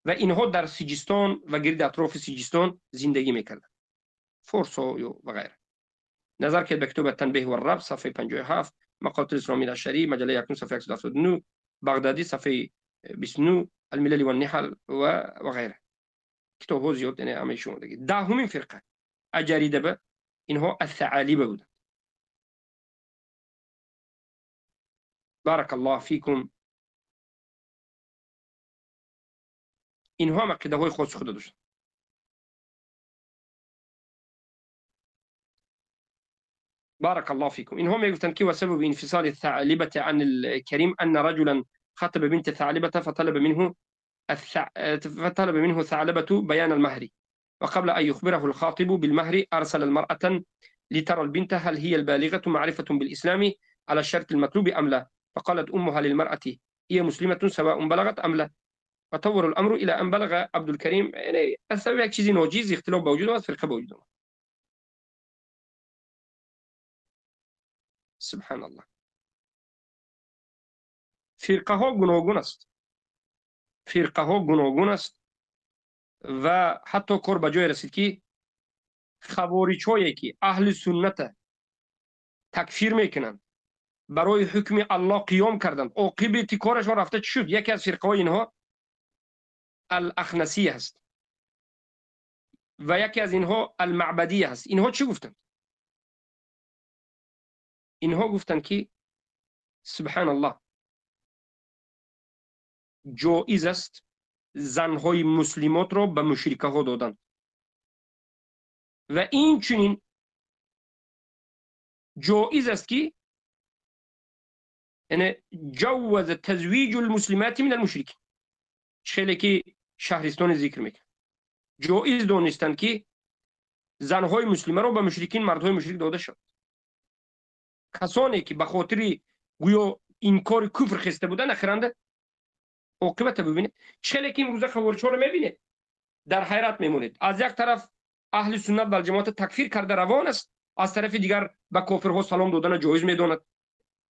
و اینها در سیجستان و گرد اطراف سیجستان زندگی میکردن، فرس و غیره. نظر که به کتاب تنبیه و الربط صفحه 57، مقالات اسلامی نشری مجله یکم صفحه 179، بغدادی صفحه 29، الملل و النحل و غیره. کتاب ها زیاد یعنی همه شما دیگه. دهمین فرقه اجاریده به اینها الثعالبه بودن. بارک الله فیکم. اینها هم عقیده های خاص خود داشتن. بارك الله فيكم. إنهم يقولون كي وسبب انفصال الثعلبة عن الكريم أن رجلا خطب بنت ثعلبة فطلب منه ثعلبة بيان المهر، وقبل أن يخبره الخاطب بالمهر أرسل المرأة لترى البنت هل هي البالغة معرفة بالإسلام على الشرط المطلوب أم لا، فقالت أمها للمرأة هي مسلمة سواء بلغت أم لا، فطور الأمر إلى أن بلغ عبد الكريم. يعني أسوي یک چیزی ناجیز اختلاف موجود و فرقه موجود. سبحان الله. فرقه ها گوناگون است، فرقه ها گوناگون است و حتی کار به جای رسید که خوارج هایی که اهل سنت تکفیر میکنند برای حکم الله قیام کردند، عاقبت کارشان رفته چی شد؟ یکی از فرقه های اینها الاخنسی هست و یکی از اینها المعبدی هست. اینها چی گفتند؟ اینها گفتند که سبحان الله جایز است زنهای مسلمات را به مشرکه ها دادن و این چنین جایز است که یعنی جوز تزویج المسلمات من المشرکین. خیلی که شهرستان ذکر میکنه جایز دانستند که زنهای مسلمه را به مشرکین، مردهای مشرک داده شد. کسانی که به خاطر گویا این کار کفر خسته بودن اخرنده عاقبت ببینید. چه که امروز خوارج ها رو میبینید در حیرت میمونید. از یک طرف اهل سنت و جماعت تکفیر کرده روان است، از طرف دیگر به کافرها سلام دادن جایز میداند،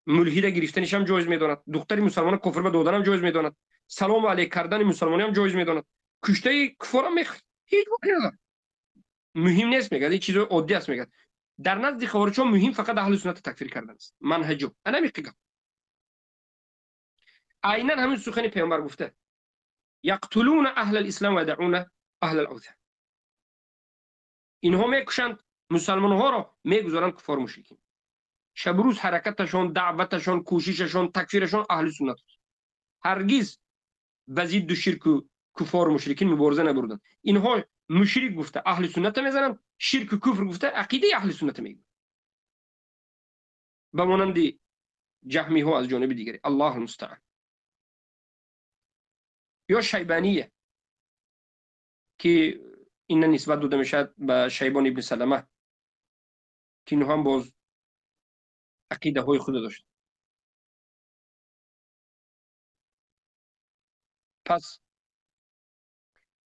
ملحد گرفتنش هم جایز میداند، دختر مسلمان کفر به دادن هم جایز میداند، سلام علیک کردن مسلمانی هم جایز میداند، کشته کفار هم هیچ وقت مهم نیست میگه، این چیز عادی است میگه. در نزد خوارج ها مهم فقط اهل سنت تکفیر کردن است، منهجو انا میگم. عینا همین سخن پیامبر گفته یقتلون اهل الاسلام و يدعون اهل الاوثان. اینها میکشند مسلمان ها را، میگذارند کفار مشرکین. شب روز حرکتشان، دعوتشان، کوشششان، تکفیرشان اهل سنت است. هرگز به ضد شرک و کفار و مشرکین مبارزه نبردند. اینها مشرک گفته اهل سنت میزنند، شرک و کفر گفته عقیده اهل سنت میگن، به مانند جهمی ها از جانب دیگری. الله المستعان. یا شیبانیه که این نسبت داده میشد به شیبان ابن سلمه که اینها هم باز عقیده های خود داشت. پس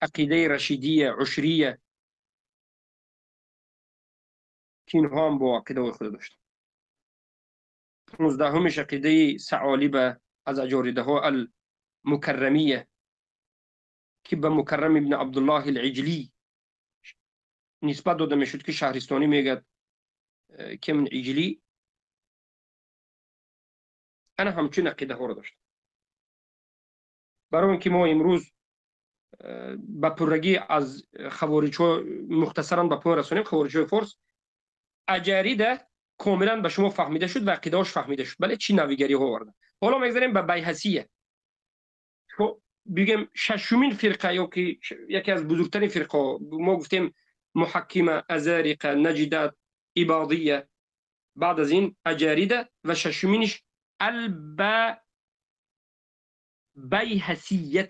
عقیده رشیدیه، عشریه که اینها هم با عقیده های خود داشت. 15 عقیده ثعالبه از اجاریده ها المکرمیه که به مکرم ابن عبدالله العجلی نسبت داده میشد که شهرستانی میگد که من عجلی. انا همچین عقیده ها رو داشت. برای اینکه ما امروز با پرگی از خوارج ها مختصرا به پایان رسانیم، خوارج های فارس اجاریده کاملا به شما فهمیده شد و عقیده‌اش فهمیده شد، بله چی نویگری ها آوردن. حالا میگذاریم به بیهسیه. بگم ششمین فرقه یا که یکی از بزرگترین فرقه، ما گفتیم محکمه، ازارقه، نجدات، اباضیه، بعد از این اجاریده و ششمینش البیهسیه.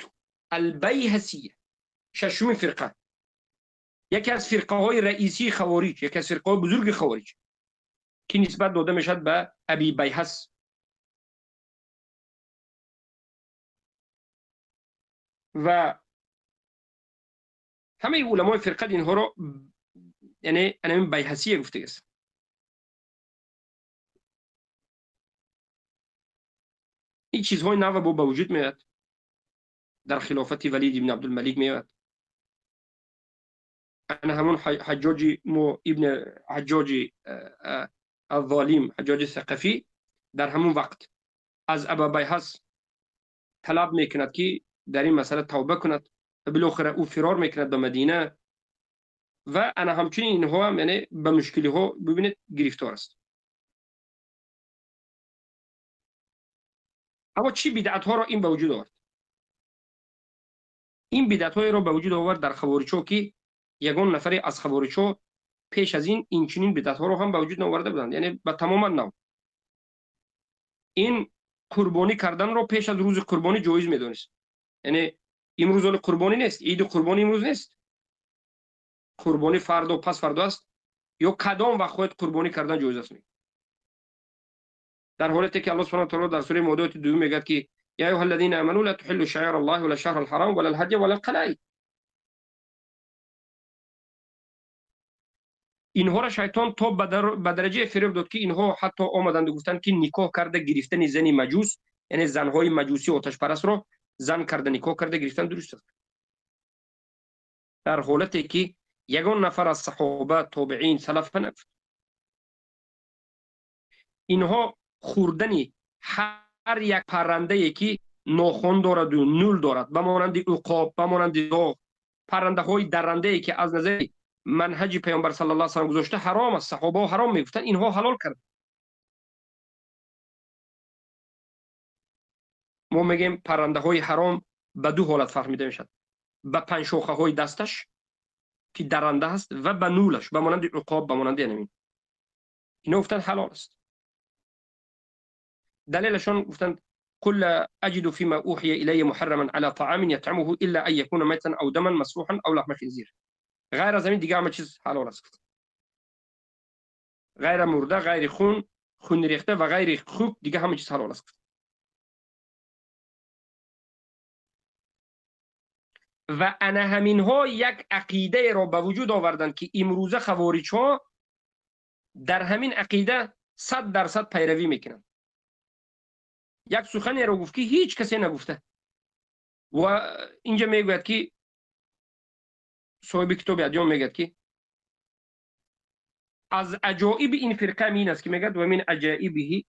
البیهسیه ششمین فرقه، یکی از فرقه های رئیسی خوارج، یکی از فرقه های بزرگ خوارج که نسبت داده میشد به ابی بیهس. و همه علمای فرقه اینها رو یعنی انا بیهسیه گفته است. این چیزهای نو به وجود میاد در خلافت ولید ابن عبدالملک میاد. انا همون حجاج ابن حجاج الظالم، حجاج ثقفی، در همون وقت از ابا بیحس طلب میکند که در این مسئله توبه کند و بالاخره او فرار میکند به مدینه و انا همچنین اینها هم یعنی به مشکلی ها ببینید گرفتار است. اما چی بدعت ها را این به وجود آورد؟ این بدعت های را به وجود آورد در خوارج‌ها که یگان نفری از خوارج‌ها پیش از این چنین بدعت ها را هم به وجود آورده بودند، یعنی به تماما نو. این قربانی کردن را پیش از روز قربانی جایز میدونست. یعنی امروز روز قربانی نیست، عید قربانی امروز نیست، قربانی فردا و پس فردا است، یا کدام وقت خود قربانی کردن جایز است. در حالتی که الله سبحانه و تعالی در سوره مائده دوم میگه که یا ایها الذین آمنوا لا تحلوا شعائر الله ولا الشهر الحرام ولا الهدي ولا القلائد. اینها را شیطان تا به درجه فریب داد که اینها حتی آمدند گفتند که نکاح کرده گرفتن زنی مجوس، یعنی زنهای مجوسی آتش پرست را زن کرده نکاح کرده گرفتن درست است. در حالتی که یگان نفر از صحابه تابعین سلف نگفت. اینها خوردنی هر یک پرنده ای که ناخن دارد و نول دارد، به مانند عقاب، به مانند داغ، پرنده های درنده ای که از نظر منهج پیامبر صلی الله علیه و سلم گذاشته حرام است، صحابه حرام میگفتن، اینها حلال کرد. ما میگیم پرنده های حرام به دو حالت فهمیده میشد: به پنج شاخه های دستش که درنده است و به نولش، به مانند عقاب، به مانند اینمی. اینا گفتن حلال است. دلیلشون گفتن قل اجد فيما اوحي الي محرما على طعام يطعمه الا ان يكون ميتا او دما مسفوحا او لحم خنزير. غیر از این دیگه همه چیز حلال است. غیر مرده، غیر خون ریخته و غیر خوک، دیگه همه چیز حلال است. و انا همینها یک عقیده را به وجود آوردن که امروزه خوارج ها در همین عقیده 100% پیروی میکنن. یک سخنی را گفت که هیچ کسی نگفته و اینجا میگوید که صاحب کتاب ادیان میگه که از عجائب این فرقه این است که میگه و من عجائبه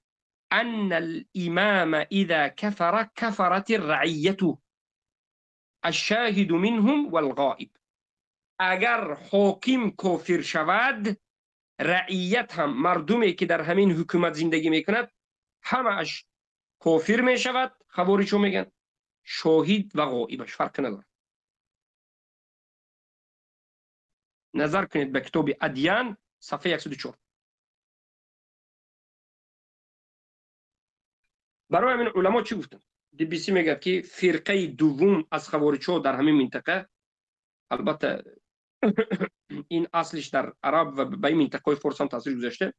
ان الامام اذا كفر كفرت الرعیه الشاهد منهم والغائب. اگر حاکم کافر شود، رعیت هم، مردمی که در همین حکومت زندگی میکند، همش کافر میشود. خوارج میگن شاهد و غائبش فرق نداره. نظر کنید به کتاب ادیان صفحه 104. برای همین علما چی گفتن؟ DBC میگه که فرقه دوم از خوارج ها در همین منطقه، البته این اصلش در عرب و به منطقه فارس هم تاثیر گذاشته،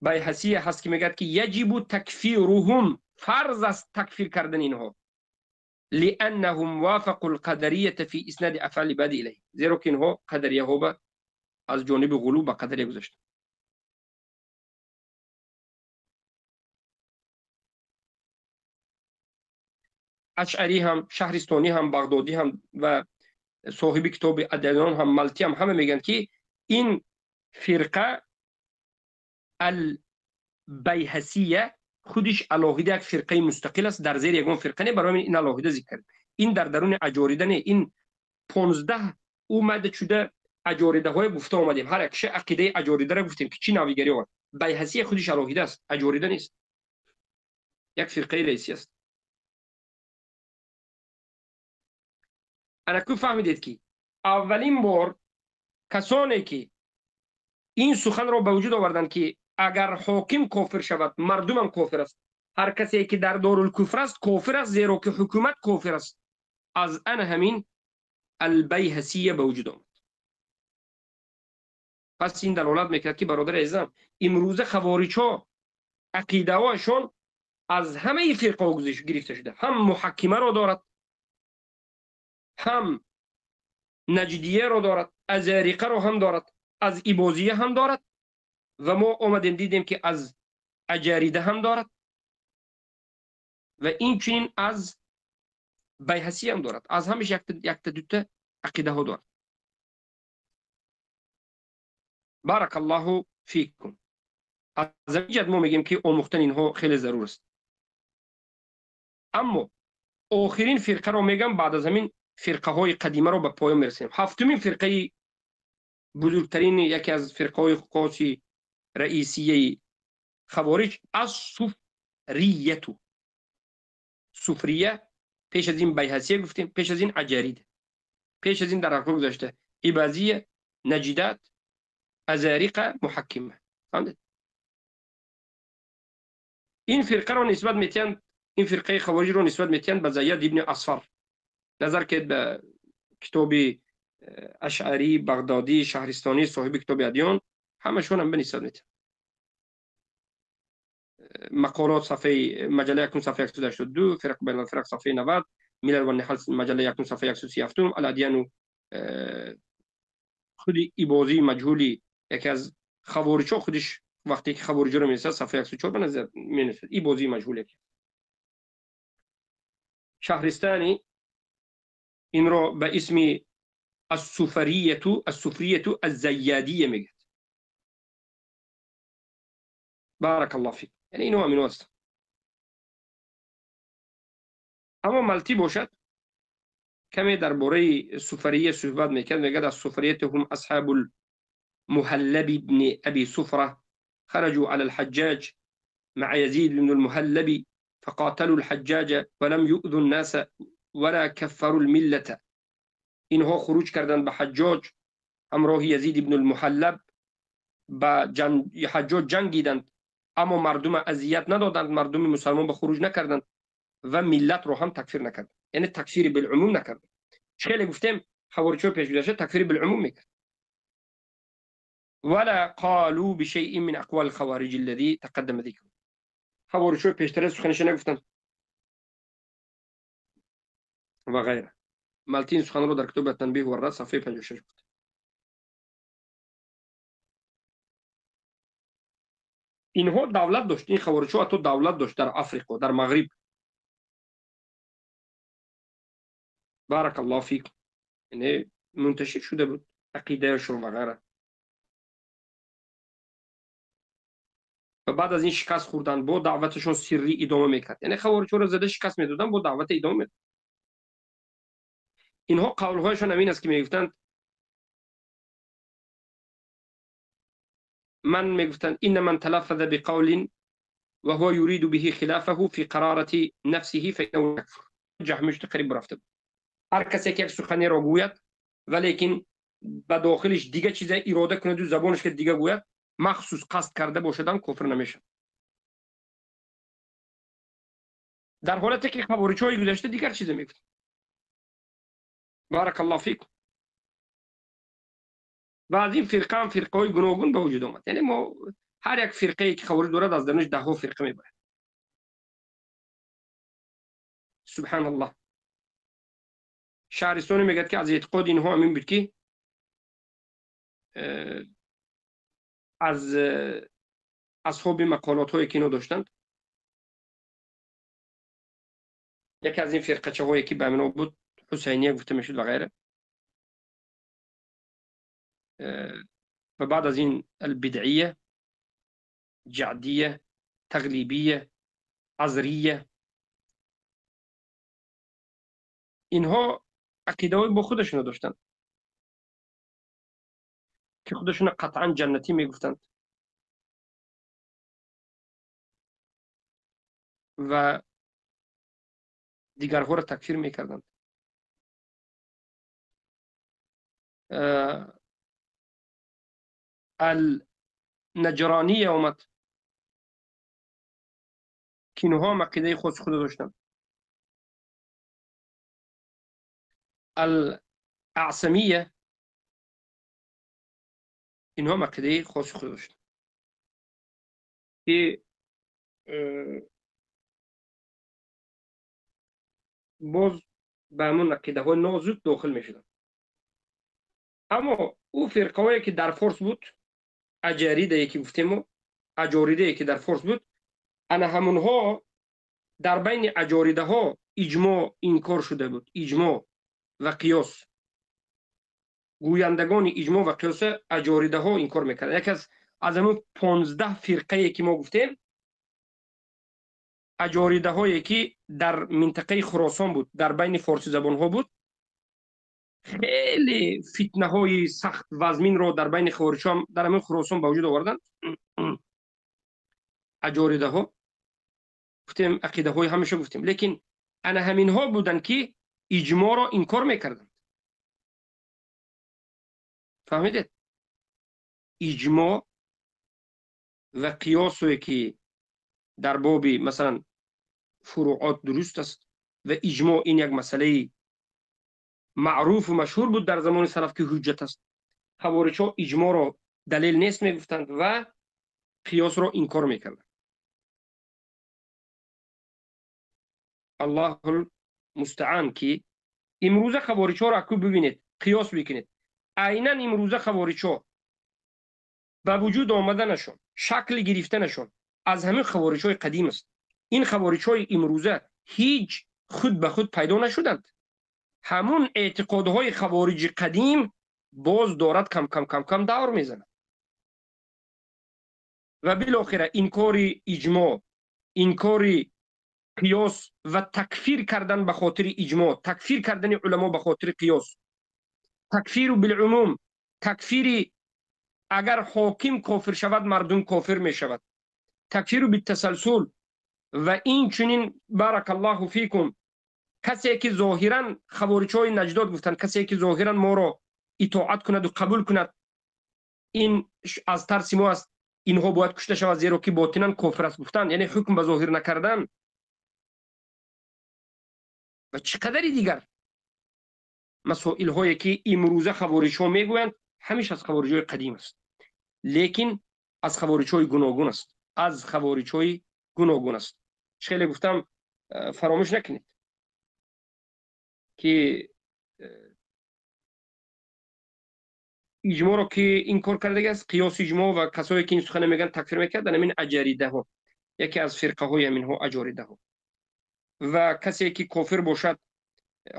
بیهسی هست که میگه که یجب تکفیرهم، فرض است تکفیر کردن اینها، لانهم وافقوا القدریه فی اسناد افعال بعد الیه، زیرا که اینها قدریه ها از جانب غلو به قدریه گذاشته. اشعری هم، شهرستانی هم، بغدادی هم و صاحب کتاب ادیان هم، ملتی هم، همه میگن که این فرقه البیهسیه خودش علاهیده یک فرقه مستقل است، در زیر یگان فرقه نه. برای این علاهیده ذکر، این در درون اجاریده نه. این 15 اومده شده اجاریده های گفته آمدیم، هر یک عقیده اجاریده را گفتیم که چی نویگری آورد. بیهسی خودش علاهیده است، اجاریده نیست، یک فرقه رئیسی است. انا کو فهمیدید که اولین بار کسانی که این سخن را به وجود آوردن که اگر حاکم کافر شود، مردم هم کافر است، هر کسی که در دارالکفر است کافر است، زیرا که حکومت کافر است، از ان همین البیهسیه به وجود آمد. پس این دلالت میکرد که برادر عزیزم، امروزه خوارج ها عقیده هاشون از همه فرقه گرفته شده، هم محکمه را دارد، هم نجدیه را دارد، ازاریقه را هم دارد، از ایبازیه هم دارد و ما آمدیم دیدیم که از اجاریده هم دارد. و این چنین از بیهسی هم دارد. از همش یک تا دوتا عقیده ها دارد. بارک الله فیکم. از این جد ما میگیم که آموختن اینها خیلی ضرور است. اما آخرین فرقه رو میگم، بعد از همین فرقه های قدیمه رو به پایان میرسیم. هفتمین فرقه، بزرگترین یکی از فرقه های خاصی رئیسیه خوارج، از صوفریتو. صوفریه پیش از این بیهسیه گفتیم، پیش از این عجریده، پیش از این در حقوق گذاشته ایبازیه، نجیدات، ازاریقه، محکمه. فهمید؟ این فرقه رو نسبت میتین، این فرقه خوارج رو نسبت میتین به زید ابن اصفر. نظر که به کتاب اشعری، بغدادی، شهرستانی، صاحب کتاب ادیان، همشون هم به نسبت میتین. مقالات صفحه مجله 1 صفحه 182، فرق بین الفرق صفحه 90، ملل و نحل مجله 1 صفحه 137، الادیان خود ایبازی مجهولی یکی از خوارج‌ها خودش وقتی که خوارج رو می‌نویسه صفحه 104 به نظر می‌نویسه ایبازی مجهوله. شهرستانی این رو به اسم السفریه الزیادیه میگه. بارک الله فیک. یعنی اینو همین است. اما ملتی باشد کمی درباره سفریه صحبت میکرد. میگه از سفریه هم اصحاب المهلب ابن ابي سفره خرجوا على الحجاج مع يزيد بن المهلب فقاتلوا الحجاج ولم يؤذوا الناس ولا كفروا المله. اینها خروج کردند به حجاج همراه یزید بن المهلب، با حجاج جنگیدند اما مردم اذیت ندادند، مردم مسلمان به خروج نکردند و ملت رو هم تکفیر نکردند. یعنی تکفیر بالعموم نکردند. خیلی گفتیم خوارج پیش گذشته تکفیر بالعموم میکرد. ولا قالوا بشيء من اقوال الخوارج الذي تقدم ذكره. خوارج پیشتر سخنش نگفتند و غیره. مالتین سخن رو در کتاب تنبیه و الرد صفحه 56 گفت. اینها دولت داشت، این خوارج تو دولت داشت در افریقا، در مغرب. بارک الله فیکم. یعنی منتشر شده بود عقیدهشون و غیره. و بعد از این شکست خوردن با دعوتشون سری ادامه میکرد. یعنی خوارج رو زده شکست میدادن با دعوت ادامه میدادن. اینها قولهایشون همین است که میگفتند، من میگفتند ان من تلفظ بقول وهو يريد به خلافه في قرارة نفسه فإنه يكفر. جهمش قریب رفته بود. هر کسی که یک سخنی را گوید ولیکن به داخلش دیگه چیز اراده کنه، دو زبانش که دیگه گوید، مخصوص قصد کرده باشدن، کفر نمیشه. در حالتی که خوارج‌های گذشته دیگر چیز میگفت. بارک الله فیکم. و از این فرقه هم فرقه های گوناگون به وجود آمد. یعنی ما هر یک فرقه که خوارج دارد از درونش ده ها فرقه میبرد. سبحان الله. شهرستانی میگه که از اعتقاد اینها همین بود که از اصحاب مقالات هایی که اینو داشتند، یکی از این فرقچه هایی که به امنا بود حسینیه گفته میشد و غیره. و بعد از این البدعیه، جعدیه، تغلیبیه، عذریه، اینها عقیده های با خودشون داشتن که خودشون قطعا جنتی میگفتند و دیگرها را تکفیر میکردند. النجرانیه اومد که اینها هم عقیده خود داشتند. الاعصمیه اینها هم عقیده خود داشتند که باز به همون عقیده های نازک داخل میشدن. اما او فرقه هایی که در فارس بود، اجاریده که گفتیم، اجاریده که در فارس بود، انا همونها در بین اجاریده ها اجماع این کار شده بود. اجماع و قیاس. گویندگان اجماع و قیاس اجاریده ها این کار میکردن. یکی از همون 15 فرقه که ما گفتیم، اجاریده هایی که در منطقه خراسان بود، در بین فارسی زبان ها بود، خیلی فتنه های سخت وزمین رو در بین خوارج ها در همین خراسان به وجود آوردن. اجاریده ها گفتیم، عقیده های همیشه گفتیم، لیکن انا همین ها بودن که اجماع را انکار میکردن. فهمیدید؟ اجماع و قیاسی که در باب مثلا فروعات درست است و اجماع این یک مسئله معروف و مشهور بود در زمان سلف که حجت است. خوارج ها اجماع را دلیل نیست میگفتند و قیاس را انکار میکردند. الله المستعان که امروز خوارج ها را اکو ببینید، قیاس بکنید. عیناً امروز خوارج ها به وجود آمدنشون، شکل گرفتنشون از همین خوارج های قدیم است. این خوارج های امروزه هیچ خود به خود پیدا نشدند. همون اعتقادهای خوارج قدیم باز دارد کم کم کم کم دور میزند و بالاخره انکار اجماع، انکار قیاس و تکفیر کردن به خاطر اجماع، تکفیر کردن علما به خاطر قیاس، تکفیر بالعموم، تکفیر اگر حاکم کافر شود مردم کافر می شود، تکفیر بالتسلسل. و این چنین بارک الله فیکم کسی که ظاهرا خوارج های نجداد گفتن، کسی که ظاهرا ما را اطاعت کند و قبول کند این از ترس ما است، اینها باید کشته شود زیرا که باطنا کافر است گفتن، یعنی حکم به ظاهر نکردن. و چقدر دیگر مسائل هایی که امروزه خوارج ها میگویند همیشه از خوارج های قدیم است، لیکن از خوارج های گوناگون است، از خوارج های گوناگون است. خیلی گفتم فراموش نکنید که اجماع رو که این کار کرده است، قیاس اجماع و کسایی که این سخن میگن تکفیر میکردن همین اجاریده ها، یکی از فرقه های همین ها اجاریده ها. و کسی که کافر باشد،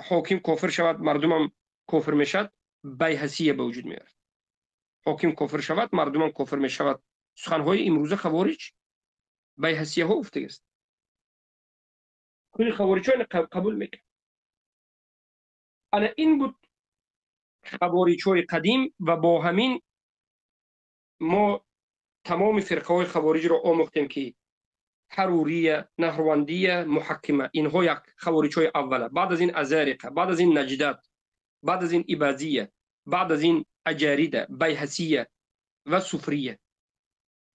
حاکم کافر شود مردم هم کافر میشد، بی‌حسیه به وجود میاد. حاکم کافر شود مردم هم کافر میشود. سخن های امروز خوارج بی‌حسیه ها افتاده است. کل خوارج ها قبول میکنه. انا این بود خوارج های قدیم و با همین ما تمام فرقه های خوارج را آموختیم که حروریه، نهروندیه، محکمه، اینها یک خوارج های اوله. بعد از این ازارقه، بعد از این نجدات، بعد از این اباضیه، بعد از این اجاریده، بیحسیه و صوفریه.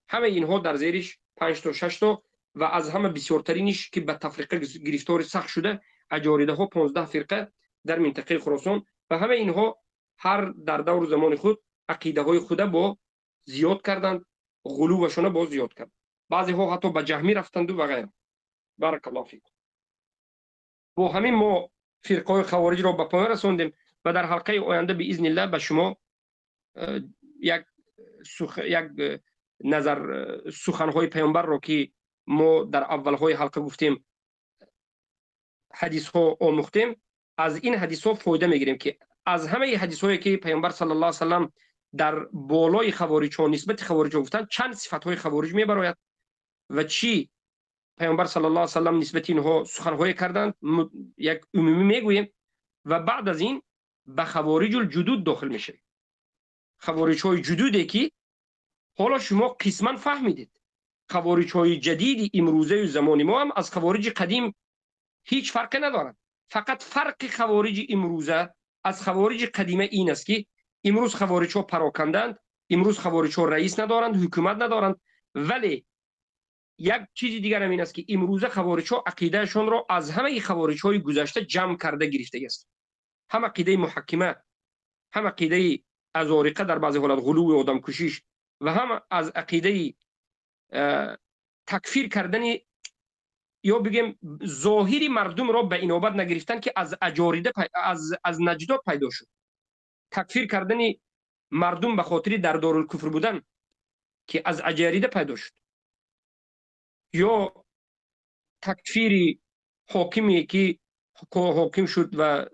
همه اینها در زیرش 5 تا 6 تا و از همه بسیارترینش که به تفریقه گرفتار سخت شده اجاریده ها 15 فرقه در منطقه خراسان و همه اینها هر در دور زمان خود عقیده های خود با زیاد کردند، غلوشون با زیاد کردند. بعضی ها حتی به جهمی رفتند و غیره. بارک الله فیکم. با همین ما فرقه خوارج را به پایان رساندیم و در حلقه آینده باذن الله به شما یک نظر سخنهای پیامبر را که ما در اولهای حلقه گفتیم حدیث ها آموختیم، از این حدیث ها فایده میگیریم که از همه حدیث هایی که پیامبر صلی الله علیه و سلم در بالای خوارج ها نسبت خوارج گفتن چند صفت های خوارج میبراید و چی پیامبر صلی الله علیه و سلم نسبت اینها سخنهای کردند یک عمومی میگوییم و بعد از این به خوارج الجدود داخل میشه. خوارج های جدودی که حالا شما قسما فهمیدید خوارج های جدید امروزه و زمان ما هم از خوارج قدیم هیچ فرقی ندارند. فقط فرق خوارج امروزه از خوارج قدیمه این است که امروز خوارج ها پراکندند، امروز خوارج ها رئیس ندارند، حکومت ندارند، ولی یک چیز دیگر هم این است که امروزه خوارج ها عقیدهشون را از همه خوارج های گذشته جمع کرده گرفته است. هم عقیده محکمه، هم عقیده ازارقه در بعضی حالات غلو و آدم کشیش و هم از عقیده تکفیر کردن یا بگیم ظاهری مردم را به اینابت نگرفتن که از اجاریده از نجدات پیدا شد. تکفیر کردن مردم به خاطر در دارالکفر بودن که از اجاریده پیدا شد. یا تکفیر حاکمی که حاکم شد و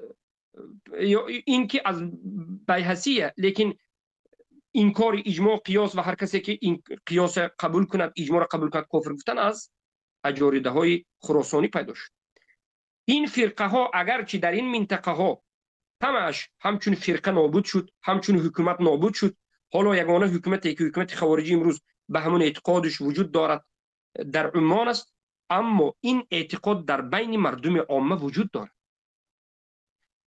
این که از بی‌حسیه، لیکن انکار اجماع قیاس و هر کسی که این قیاس قبول کند، اجماع را قبول کند، کافر گفتن از اجاریده های خراسانی پیدا شد. این فرقه ها اگرچه در این منطقه ها همش همچون فرقه نابود شد، همچون حکومت نابود شد، حالا یگانه حکومتی که حکومت خوارجی امروز به همون اعتقادش وجود دارد در عمان است، اما این اعتقاد در بین مردم عامه وجود دارد.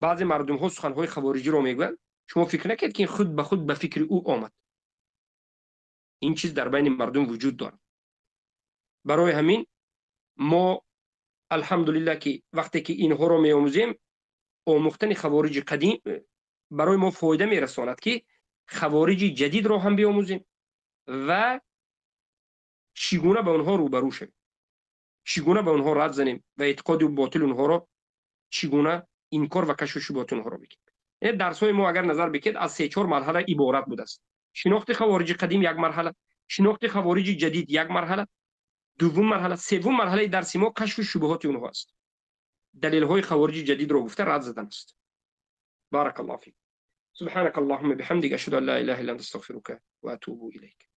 بعضی مردم ها سخنهای خوارجی رو میگویند، شما فکر نکرد که این خود به خود به فکر او آمد. این چیز در بین مردم وجود دارد. برای همین ما الحمدلله که وقتی که اینها رو میآموزیم، آموختن خوارج قدیم برای ما فایده میرساند که خوارج جدید رو هم بیاموزیم و چگونه به اونها روبرو شویم، چگونه به اونها رد زنیم و اعتقاد باطل اونها رو چگونه انکار و کشف شبهات اونها رو بگیم. این درس های ما اگر نظر بکید از 3-4 مرحله عبارت بوده است. شناخت خوارج قدیم یک مرحله، شناخت خوارج جدید یک مرحله، دوم مرحله، سوم مرحله درس ما کشف شبهات اونها است. دلیل های خوارج جدید رو گفته رد زدن است. بارك الله فيك. سبحانك اللهم بحمدك أشهد أن لا إله إلا أنت أستغفرك وأتوب إليك.